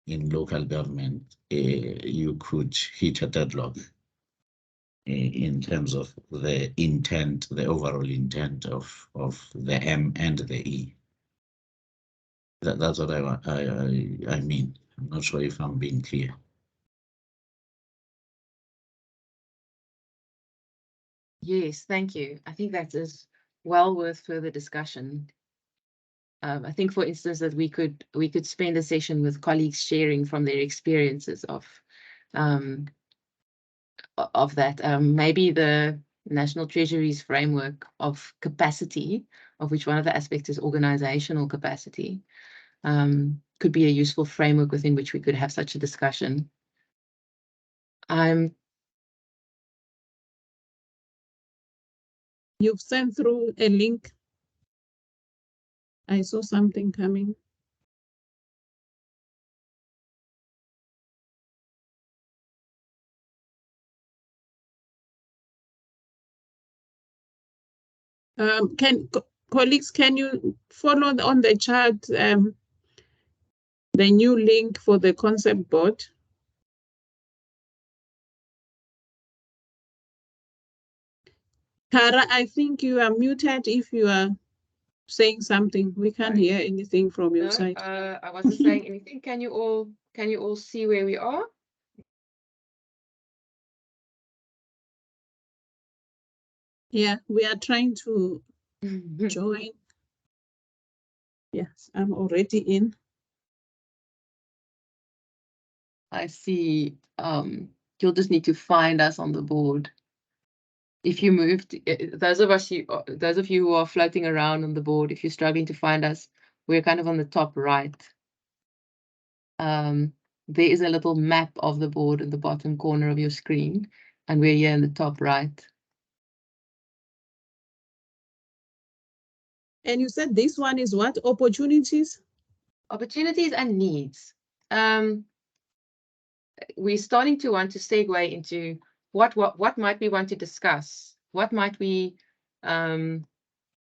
in local government, you could hit a deadlock in terms of the intent, the overall intent of the M and the E. That's what I mean. I'm not sure if I'm being clear. Yes, thank you. I think that is well worth further discussion. I think, for instance, that we could spend a session with colleagues sharing from their experiences of that. Maybe the National Treasury's framework of capacity, of which one of the aspects is organizational capacity, could be a useful framework within which we could have such a discussion. You've sent through a link. I saw something coming. Colleagues, can you follow on the chat the new link for the concept board? Kara, I think you are muted if you are saying something. We can't hear anything from your side. I wasn't saying anything. Can you all see where we are? Yeah, we are trying to join. Yes, I'm already in. I see. You'll just need to find us on the board. If you moved, those of you who are floating around on the board, if you're struggling to find us, we're kind of on the top right. There is a little map of the board in the bottom corner of your screen, and we're here in the top right. And you said this one is what? Opportunities? Opportunities and needs. We're starting to want to segue into what might we want to discuss? What might be the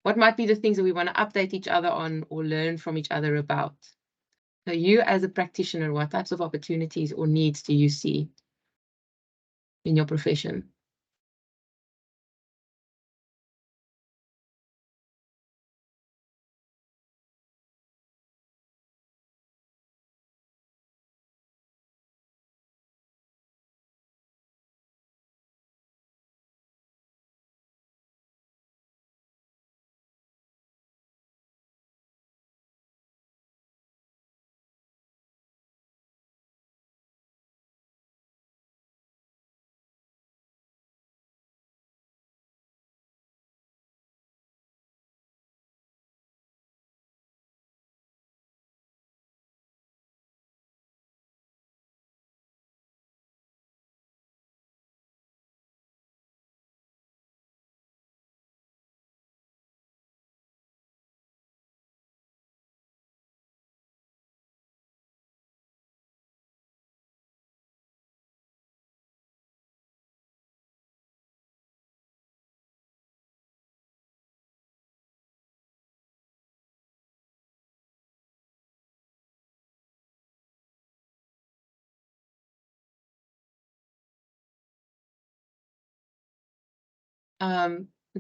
things that we want to update each other on or learn from each other about? So you as a practitioner, what types of opportunities or needs do you see in your profession?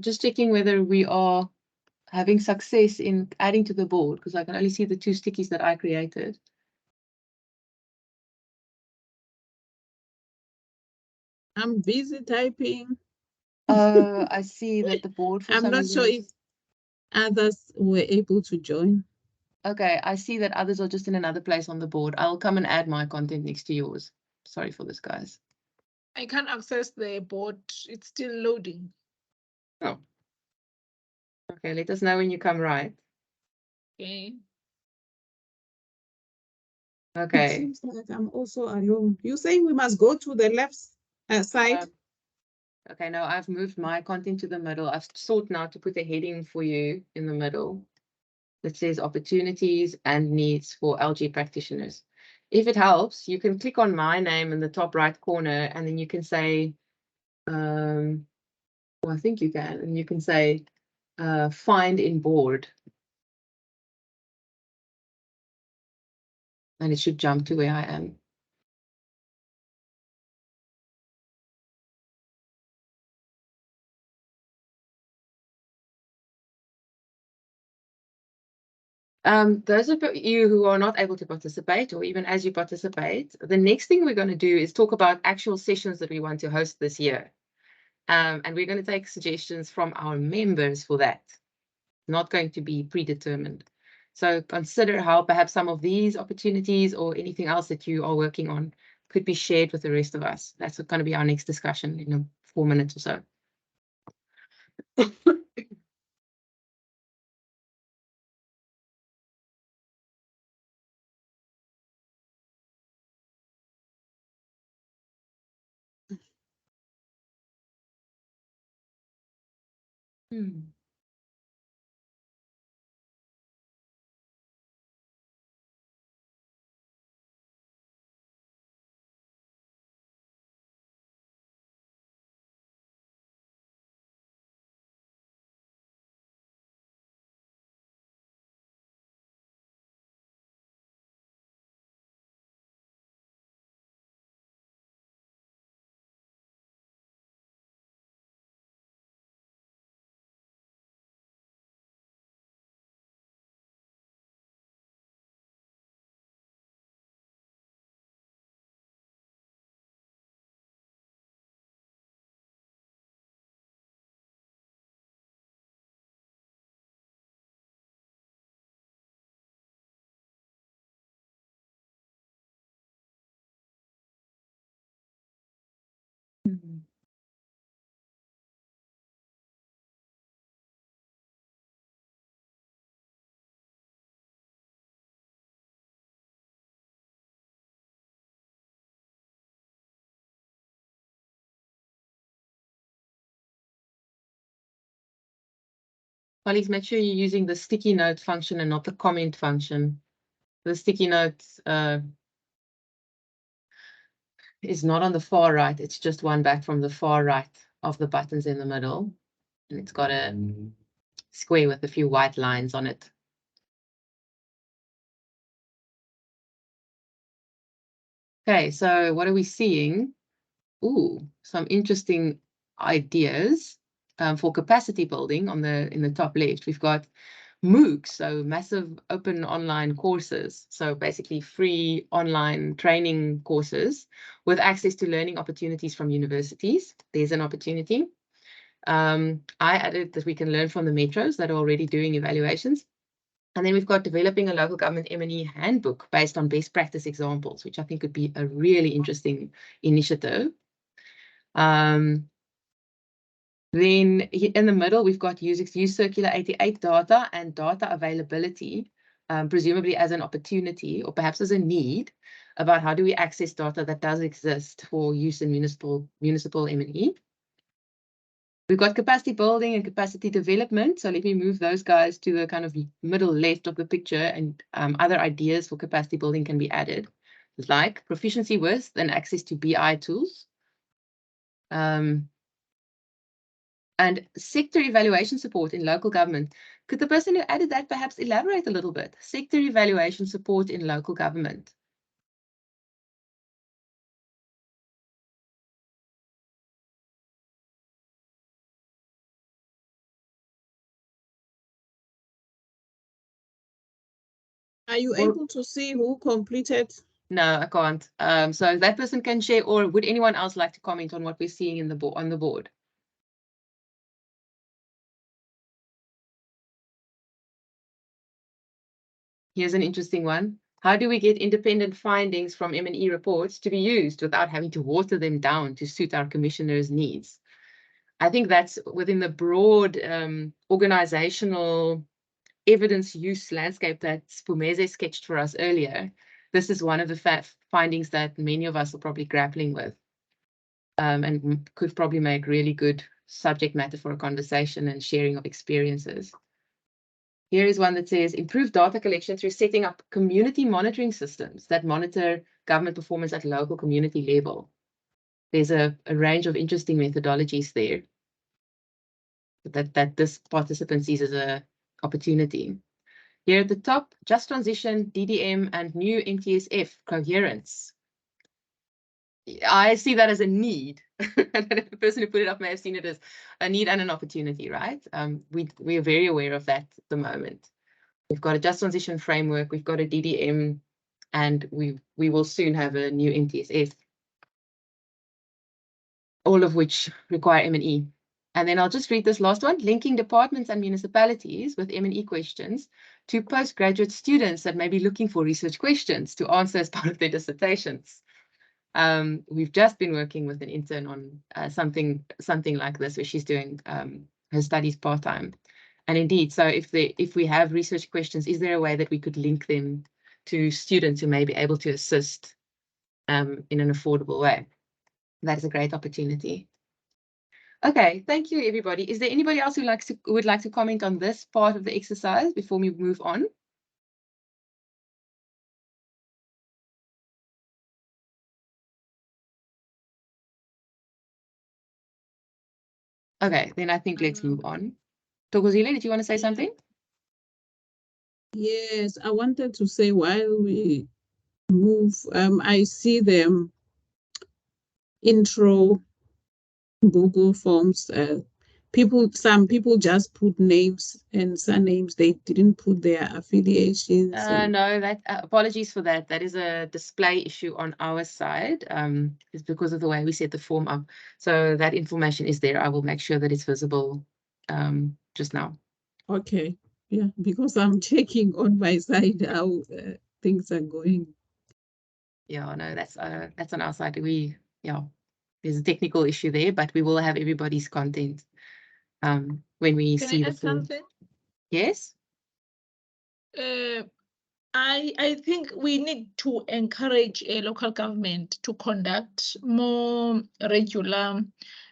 Just checking whether we are having success in adding to the board, because I can only see the 2 stickies that I created. I'm busy typing. I see that the board for I'm some not sure reason if others were able to join. Okay, I see that others are just in another place on the board. I'll come and add my content next to yours. Sorry for this, guys. I can't access the board. It's still loading. Oh. Okay, let us know when you come right. Okay. It Okay. seems like I'm also alone. You're saying we must go to the left side? Okay, now I've moved my content to the middle. I've sought now to put a heading for you in the middle that says opportunities and needs for LG practitioners. If it helps, you can click on my name in the top right corner and then you can say, well, I think you can, and you can say find in board. And it should jump to where I am. Those of you who are not able to participate, or even as you participate, the next thing we're going to do is talk about actual sessions that we want to host this year. And we're going to take suggestions from our members for that. Not going to be predetermined. So consider how perhaps some of these opportunities or anything else that you are working on could be shared with the rest of us. That's going to be our next discussion in 4 minutes or so. Colleagues, make sure you're using the sticky note function and not the comment function. The sticky note is not on the far right. It's just one back from the far right of the buttons in the middle. And it's got a square with a few white lines on it. Okay, so what are we seeing? Ooh, some interesting ideas for capacity building in the top left. We've got MOOCs, so massive open online courses. So basically free online training courses with access to learning opportunities from universities. There's an opportunity. I added that we can learn from the metros that are already doing evaluations. And then we've got developing a local government M&E handbook based on best practice examples, which I think would be a really interesting initiative. Then in the middle, we've got use Circular 88 data and data availability, presumably as an opportunity or perhaps as a need about how do we access data that does exist for use in municipal M&E. We've got capacity building and capacity development. So let me move those guys to the kind of middle left of the picture, and other ideas for capacity building can be added, like proficiency with and access to BI tools. And sector evaluation support in local government. Could the person who added that perhaps elaborate a little bit? Sector evaluation support in local government. Are you able to see who completed? No, I can't. So that person can share, or would anyone else like to comment on what we're seeing in on the board? Here's an interesting one. How do we get independent findings from M&E reports to be used without having to water them down to suit our commissioners' needs? I think that's within the broad organizational evidence use landscape that Spumeze sketched for us earlier. This is one of the findings that many of us are probably grappling with, and could probably make really good subject matter for a conversation and sharing of experiences. Here is one that says, improve data collection through setting up community monitoring systems that monitor government performance at local community level. There's a range of interesting methodologies there that this participant sees as an opportunity. Here at the top, just transition, DDM, and new MTSF coherence. I see that as a need. The person who put it up may have seen it as a need and an opportunity, right? We are very aware of that at the moment. We've got a just transition framework, we've got a DDM, and we will soon have a new MTSF, all of which require M&E. And then I'll just read this last one, linking departments and municipalities with M&E questions to postgraduate students that may be looking for research questions to answer as part of their dissertations. We've just been working with an intern on something like this, where she's doing her studies part-time. And indeed, so if we have research questions, is there a way that we could link them to students who may be able to assist in an affordable way? That is a great opportunity. Okay, thank you, everybody. Is there anybody else who would like to comment on this part of the exercise before we move on? Okay, then I think let's move on. Thokozile, did you want to say something? Yes, I wanted to say while we move, I see the intro Google Forms. Some people just put names and surnames. They didn't put their affiliations. No, apologies for that. That is a display issue on our side. It's because of the way we set the form up. So that information is there. I will make sure that it's visible just now. Okay, yeah, because I'm checking on my side how things are going. Yeah, no, that's on our side. There's a technical issue there, but we will have everybody's content when we see the form. Something? Yes. I think we need to encourage a local government to conduct more regular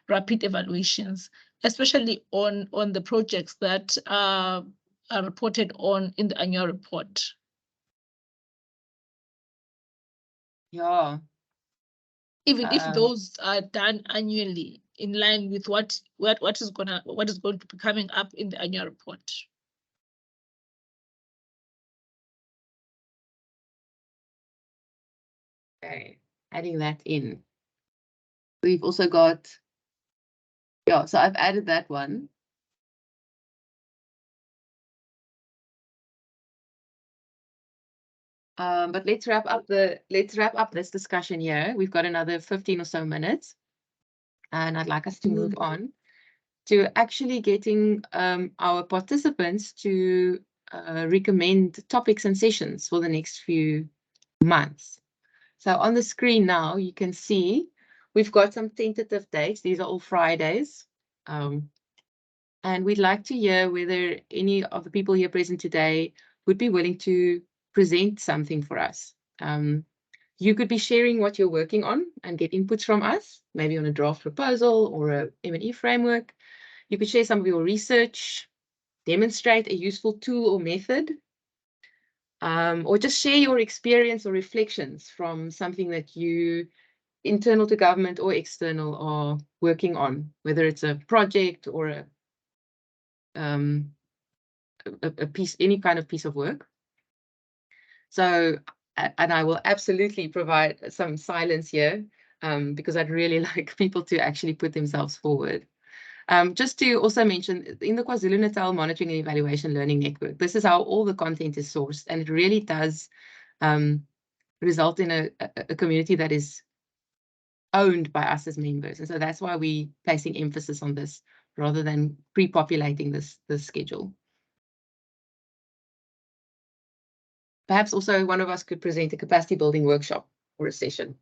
rapid evaluations, especially on the projects that are reported on in the annual report. Yeah. Even if those are done annually in line with what is going to be coming up in the annual report. Okay, adding that in. We've also got, yeah, so I've added that one. But let's wrap up this discussion here. We've got another 15 or so minutes, and I'd like us to move on to actually getting our participants to recommend topics and sessions for the next few months. So on the screen now, you can see we've got some tentative dates. These are all Fridays. And we'd like to hear whether any of the people here present today would be willing to present something for us. You could be sharing what you're working on and get inputs from us, maybe on a draft proposal or a M&E framework. You could share some of your research, demonstrate a useful tool or method, or just share your experience or reflections from something that you, internal to government or external, are working on, whether it's a project or a piece, any kind of piece of work. So, and I will absolutely provide some silence here because I'd really like people to actually put themselves forward. Just to also mention, in the KwaZulu-Natal Monitoring and Evaluation Learning Network, this is how all the content is sourced, and it really does result in a community that is owned by us as members. And so that's why we're placing emphasis on this rather than pre-populating this schedule. perhaps also one of us could present a capacity building workshop or a session.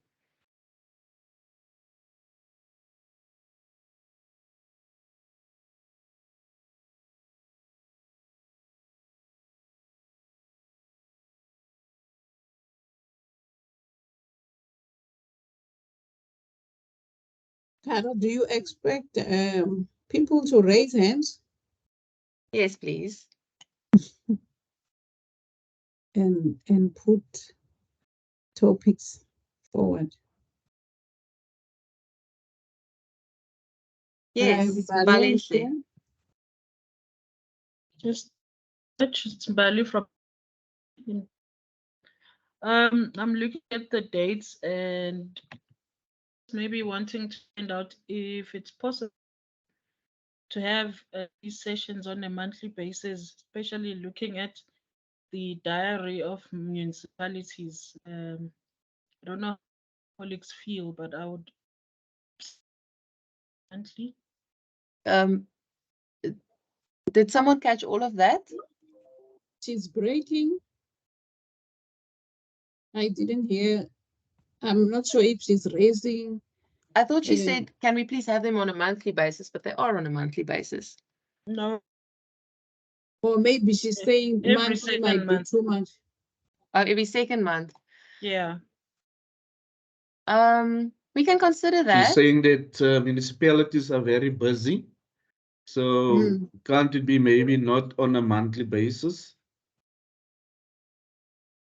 Carol, do you expect people to raise hands Yes, please. and put topics forward? Yes, Valencia. Just value from. I'm looking at the dates and maybe wanting to find out if it's possible to have these sessions on a monthly basis, especially looking at the diary of municipalities. I don't know how colleagues feel, but I would monthly. Did someone catch all of that? She's breaking. I didn't hear. I'm not sure if she's raising. I thought she said, can we please have them on a monthly basis? But they are on a monthly basis. No. Or maybe she's saying Every monthly second might be month. too much. Every second month. Yeah. We can consider that. She's saying that municipalities are very busy. So can't it be maybe not on a monthly basis?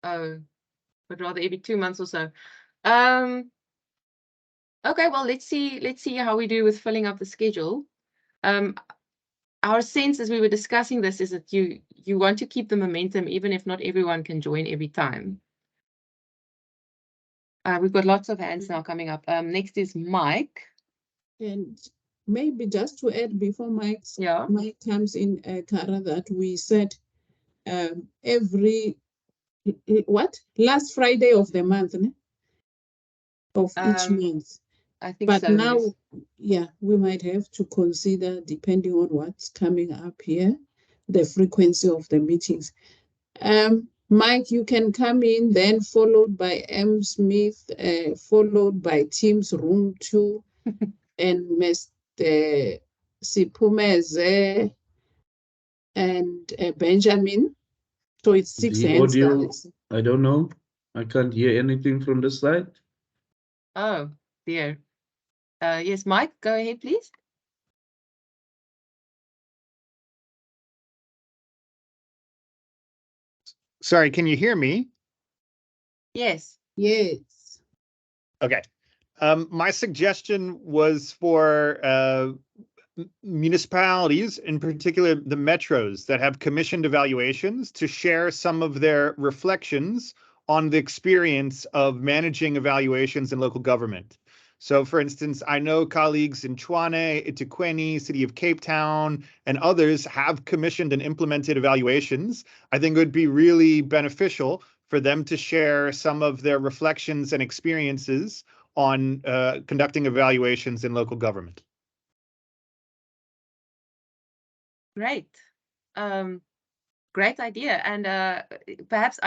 Oh, but rather every 2 months or so. Okay, well, let's see how we do with filling up the schedule. Our sense as we were discussing this is that you want to keep the momentum even if not everyone can join every time. We've got lots of hands now coming up. Next is Mike. And maybe just to add before Mike comes in, Kara, that we said every last Friday of the month, of each month. I think but so. Now, Yes. Yeah, we might have to consider, depending on what's coming up here, the frequency of the meetings. Mike, you can come in, then followed by M. Smith, followed by Teams Room 2, and Mr. Sipumeze and Benjamin. So it's 6 The hands. audio, I don't know. I can't hear anything from the side. Oh, dear. Yes, Mike, go ahead, please. Sorry, can you hear me? Yes. Yes. Okay. My suggestion was for municipalities, in particular the metros that have commissioned evaluations, to share some of their reflections on the experience of managing evaluations in local government. So, for instance, I know colleagues in Tshwane, eThekwini, City of Cape Town, and others have commissioned and implemented evaluations. I think it would be really beneficial for them to share some of their reflections and experiences on conducting evaluations in local government. Great. Great idea. And perhaps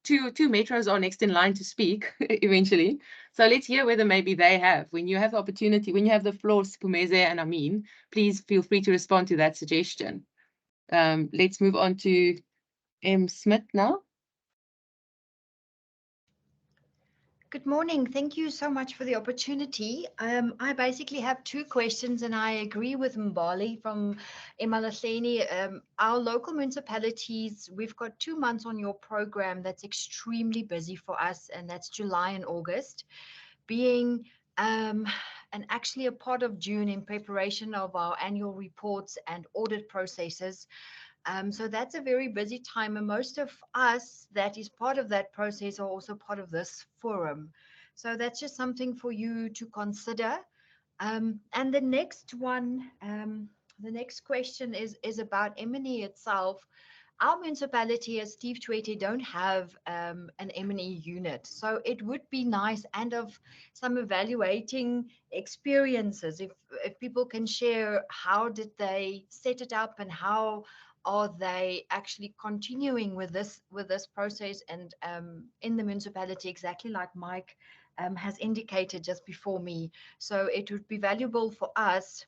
two metros are next in line to speak eventually. So let's hear whether maybe they have. When you have the opportunity, when you have the floor, Sipumeze and Amin, please feel free to respond to that suggestion. Let's move on to M. Smith now. Good morning. Thank you so much for the opportunity. I basically have two questions, and I agree with Mbali from Emalahleni. Our local municipalities, we've got 2 months on your program that's extremely busy for us, and that's July and August, being and actually a part of June in preparation of our annual reports and audit processes. So that's a very busy time, and most of us that is part of that process are also part of this forum. So that's just something for you to consider. And the next one, the next question is about M&E itself. Our municipality, as Steve Twete, don't have an M&E unit. So it would be nice, and of some evaluating experiences, if people can share how did they set it up and how are they actually continuing with this process and in the municipality, exactly like Mike has indicated just before me. So it would be valuable for us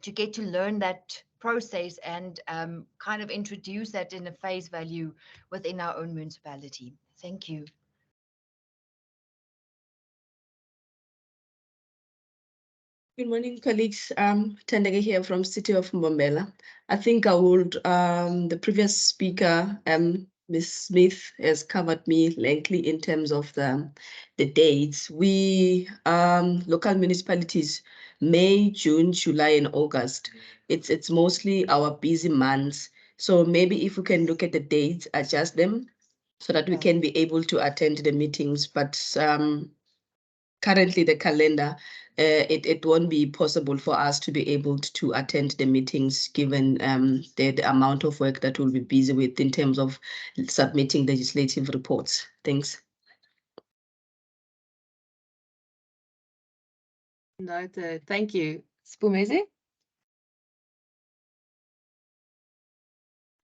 to get to learn that process and kind of introduce that in a phase value within our own municipality. Thank you. Good morning, colleagues. Tendege here from City of Mbombela. I think I would, the previous speaker, Ms. Smith, has covered me lengthily in terms of the dates. We, local municipalities, May, June, July, and August. It's mostly our busy months. So maybe if we can look at the dates, adjust them so that we can be able to attend the meetings. But currently the calendar, it won't be possible for us to be able to attend the meetings given the amount of work that we'll be busy with in terms of submitting legislative reports. Thanks. Noted. Thank you. Spumeze?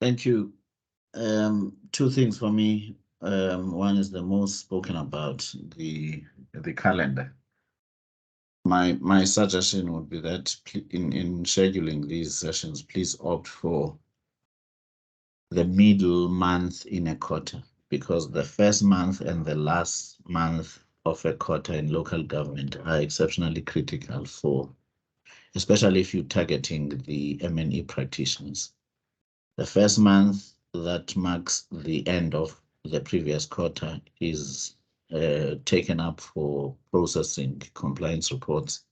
Thank you. Two things for me. One is the most spoken about, the calendar. My suggestion would be that in scheduling these sessions, please opt for the middle month in a quarter, because the first month and the last month of a quarter in local government are exceptionally critical for, especially if you're targeting the M&E practitioners. The first month that marks the end of the previous quarter is taken up for processing compliance reports.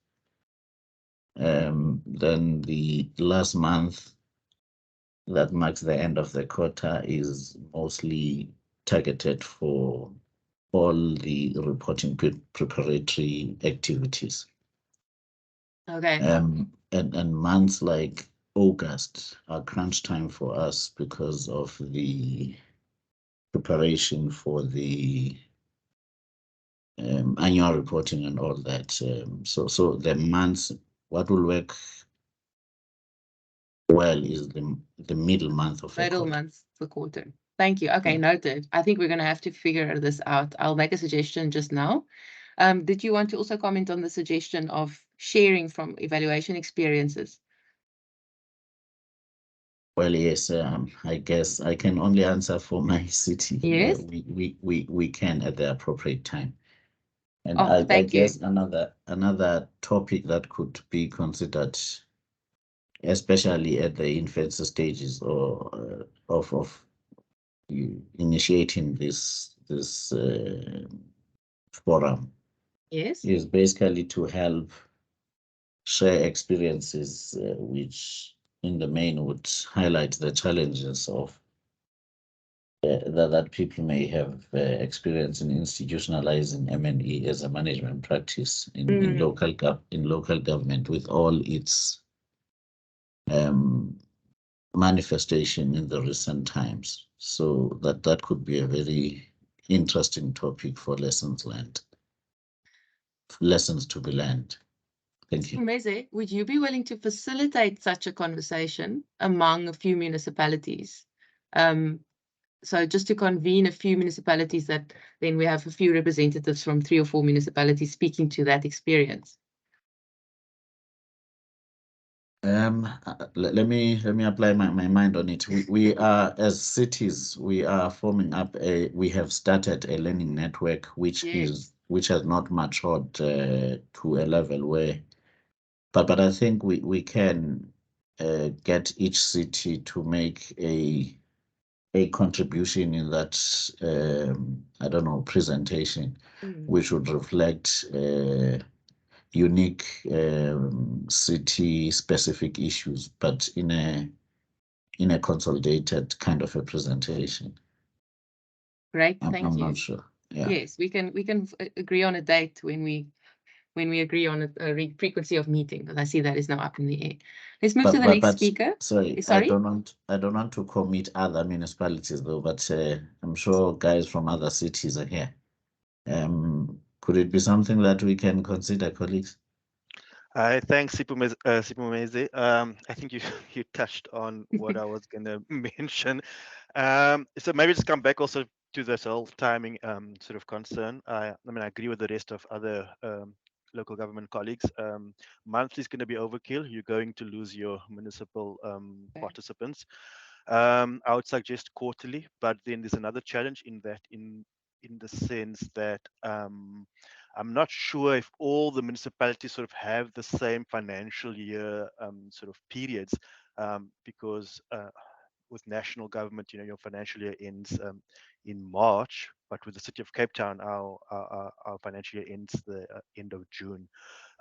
Then the last month that marks the end of the quarter is mostly targeted for all the reporting preparatory activities. Okay. And months like August are crunch time for us because of the preparation for the annual reporting and all that. So the months, what will work well is the middle month of middle month of the quarter. Thank you. Okay, noted. I think we're going to have to figure this out. I'll make a suggestion just now. Did you want to also comment on the suggestion of sharing from evaluation experiences? Well, yes, I guess I can only answer for my city. Yes. We can at the appropriate time. And Oh, I thank you. guess another topic that could be considered, especially at the infancy stages or of initiating this forum, Yes. is basically to help share experiences which in the main would highlight the challenges of that people may have experienced in institutionalizing M&E as a management practice in local government, with all its manifestation in the recent times. So that could be a very interesting topic for lessons learned, lessons to be learned. Thank you. Meze, would you be willing to facilitate such a conversation among a few municipalities? So just to convene a few municipalities, that then we have a few representatives from 3 or 4 municipalities speaking to that experience. Let me apply my mind on it. We are, as cities, we are forming up we have started a learning network which has not matured to a level where, but I think we can get each city to make a contribution in that I don't know, presentation, which would reflect unique city specific issues, but in a consolidated kind of a presentation. Great, thank you. I'm not sure. Yeah. Yes, we can agree on a date when we agree on a frequency of meeting, because I see that is now up in the air. Let's move to the next speaker. Sorry, I don't want to commit other municipalities though, but I'm sure guys from other cities are here. Could it be something that we can consider, colleagues? Thanks, Sipumeze. I think you you touched on what I was going to mention. So maybe just come back also to this whole timing sort of concern. I mean, I agree with the rest of other local government colleagues. Monthly is going to be overkill. You're going to lose your municipal participants. I would suggest quarterly, but then there's another challenge in that, in the sense that I'm not sure if all the municipalities sort of have the same financial year sort of periods, because with national government, you know, your financial year ends in March, but with the City of Cape Town, our financial year ends the end of June.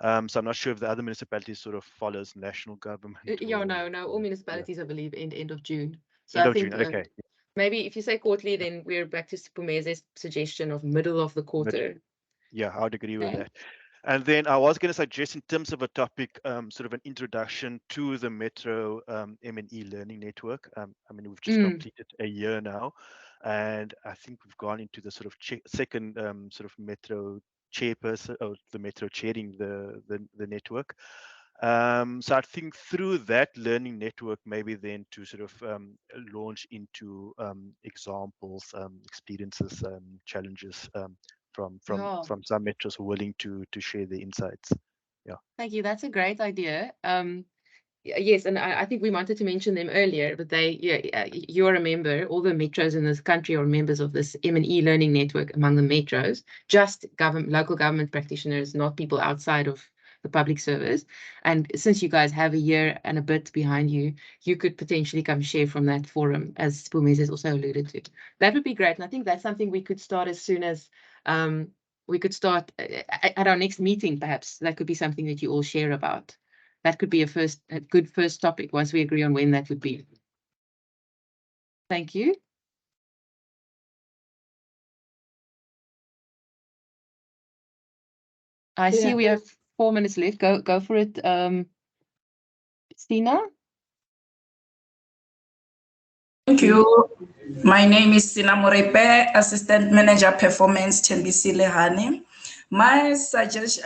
So I'm not sure if the other municipalities sort of follows national government. Yeah, no, all municipalities, I believe, end of June. So End I of think June, okay. maybe if you say quarterly, then we're back to Sipumeze's suggestion of middle of the quarter. Yeah, I would agree with Okay. that. And then I was going to suggest, in terms of a topic, sort of an introduction to the Metro M&E Learning Network. I mean, we've just completed a year now, and I think we've gone into the sort of second sort of Metro chairperson, or the Metro chairing the network. So I think through that learning network, maybe then to sort of launch into examples, experiences, challenges from some metros willing to share their insights. Yeah. Thank you. That's a great idea. Yes, and I think we wanted to mention them earlier, but you're a member. All the metros in this country are members of this M&E Learning Network among the metros, just local government practitioners, not people outside of the public service. And since you guys have a year and a bit behind you, you could potentially come share from that forum, as Sipumeze has also alluded to. That would be great. And I think that's something we could start as soon as we could start at our next meeting, perhaps. That could be something that you all share about. That could be a good first topic once we agree on when that would be. Thank you. I see we have 4 minutes left. Go for it, Stina. Thank you. My name is Sina Morepe, Assistant Manager Performance, Tembisi Lehane. My suggestion,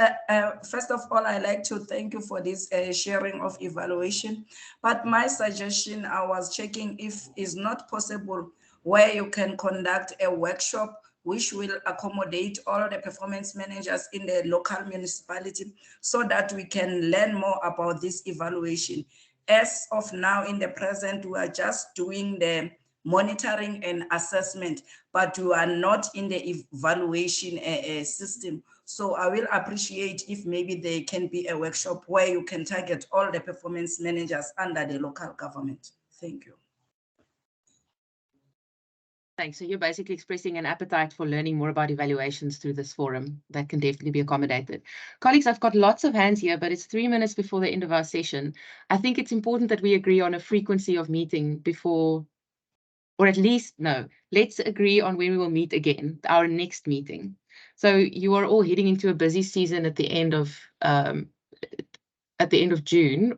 first of all, I'd like to thank you for this sharing of evaluation. But my suggestion, I was checking if it's not possible where you can conduct a workshop which will accommodate all the performance managers in the local municipality, so that we can learn more about this evaluation. As of now, in the present, we are just doing the monitoring and assessment, but we are not in the evaluation system. So I will appreciate if maybe there can be a workshop where you can target all the performance managers under the local government. Thank you. Thanks. So you're basically expressing an appetite for learning more about evaluations through this forum. That can definitely be accommodated. Colleagues, I've got lots of hands here, but it's 3 minutes before the end of our session. I think it's important that we agree on a frequency of meeting before, or at least, no, let's agree on when we will meet again, our next meeting. So you are all heading into a busy season at the end of June,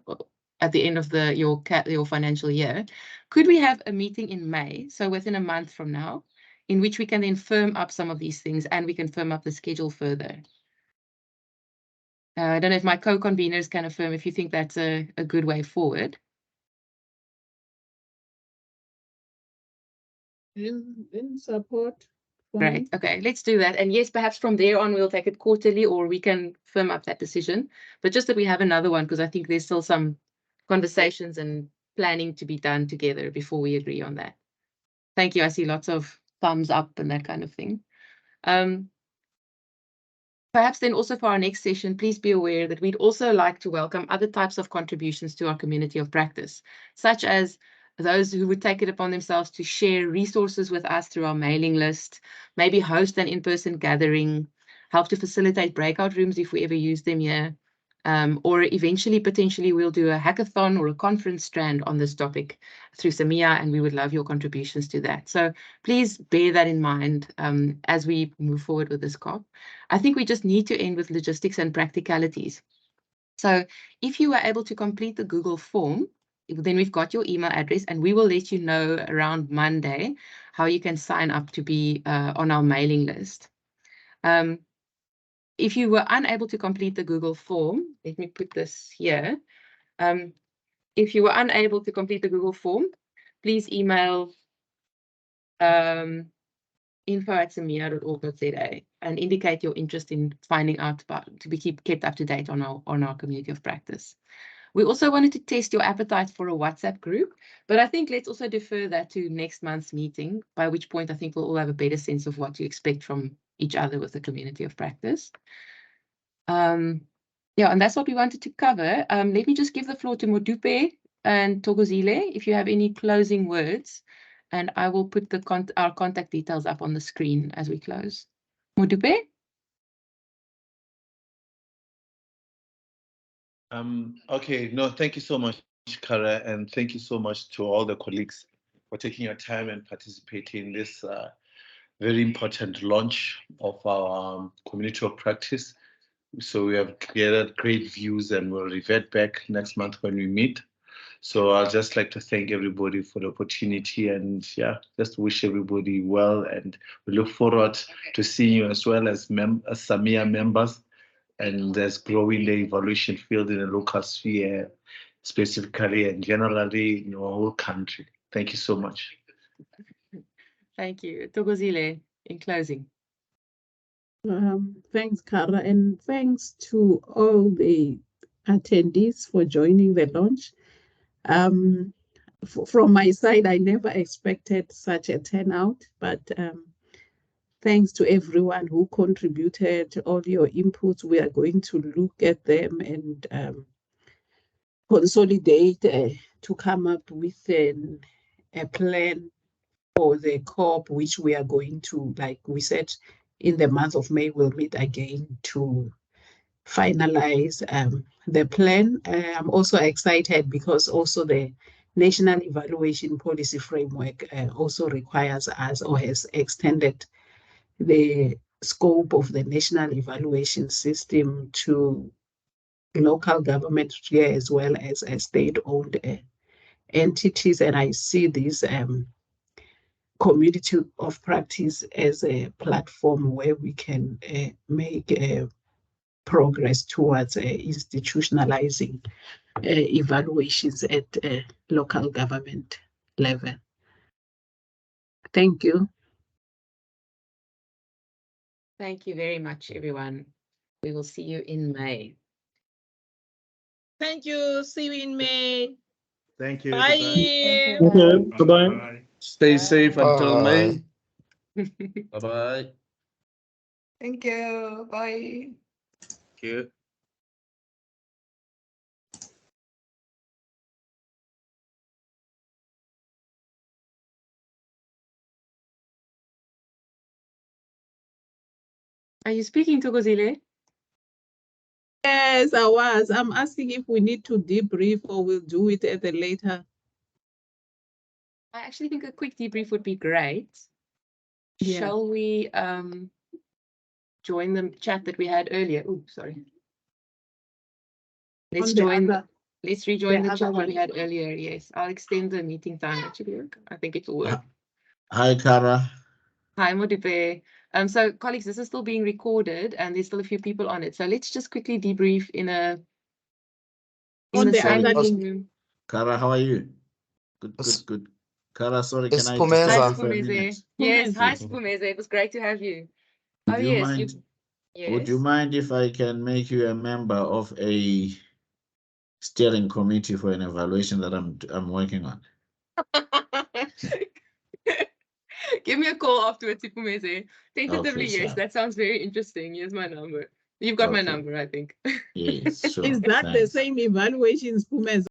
at the end of your financial year. Could we have a meeting in May, so within a month from now, in which we can then firm up some of these things and we can firm up the schedule further? I don't know if my co-conveners can affirm if you think that's a good way forward. In support. Great. Okay, let's do that. And yes, perhaps from there on, we'll take it quarterly, or we can firm up that decision. But just that we have another one, because I think there's still some conversations and planning to be done together before we agree on that. Thank you. I see lots of thumbs up and that kind of thing. Perhaps then also for our next session, please be aware that we'd also like to welcome other types of contributions to our community of practice, such as those who would take it upon themselves to share resources with us through our mailing list, maybe host an in-person gathering, help to facilitate breakout rooms if we ever use them here, or eventually, potentially, we'll do a hackathon or a conference strand on this topic through SAMEA, and we would love your contributions to that. So please bear that in mind as we move forward with this CoP. I think we just need to end with logistics and practicalities. So if you were able to complete the Google form, then we've got your email address, and we will let you know around Monday how you can sign up to be on our mailing list. if you were unable to complete the Google form, let me put this here. If you were unable to complete the Google form, please email info@samea.org.za and indicate your interest in finding out about, to be kept up to date on our community of practice. We also wanted to test your appetite for a WhatsApp group, but I think let's also defer that to next month's meeting, by which point I think we'll all have a better sense of what to expect from each other with the community of practice. Yeah, and that's what we wanted to cover. Let me just give the floor to Modupe and Thokozile if you have any closing words, and I will put our contact details up on the screen as we close. Modupe? Okay, no, thank you so much, Kara, and thank you so much to all the colleagues for taking your time and participating in this very important launch of our community of practice. So we have gathered great views and we'll revert back next month when we meet. So I'd just like to thank everybody for the opportunity, and yeah, just wish everybody well, and we look forward to seeing you as well as SAMEA members, and as growing the evaluation field in the local sphere specifically and generally in our whole country. Thank you so much. Thank you. Thokozile, in closing. Thanks, Kara, and thanks to all the attendees for joining the launch. From my side, I never expected such a turnout, but thanks to everyone who contributed, all your inputs. We are going to look at them and consolidate to come up with a plan for the CoP, which we are going to, like we said, in the month of May, we'll meet again to finalize the plan. I'm also excited because also the National Evaluation Policy Framework also requires us, or has extended the scope of the national evaluation system to local government here as well as state-owned entities. And I see this community of practice as a platform where we can make progress towards institutionalizing evaluations at local government level. Thank you. Thank you very much, everyone. We will see you in May. Thank you. See you in May. Thank you. Bye. Okay, goodbye. Stay safe until May. Bye. Bye-bye. Thank you. Bye. Thank you. Are you speaking, Thokozile? Yes, I was. I'm asking if we need to debrief or we'll do it at a later. I actually think a quick debrief would be great. Yeah. Shall we join the chat that we had earlier? Oh, sorry. Let's rejoin the chat that we had earlier. Yes, I'll extend the meeting time. Actually, I think it will work. Hi, Kara. Hi, Modupe. So colleagues, this is still being recorded and there's still a few people on it. So let's just quickly debrief in the standing room. Kara, how are you? Good. Kara, sorry, can I Hi, disturb you for a minute? Yes, hi, Spumeze. It was great to have you. Would you mind? Yes. Would you mind if I can make you a member of a steering committee for an evaluation that I'm working on? Give me a call afterwards, Sipumeze. Tentatively, Okay, yes, sir. that sounds very interesting. Here's my number. You've got my number, I think. Yes, sure. Is that the same evaluations, Pumez?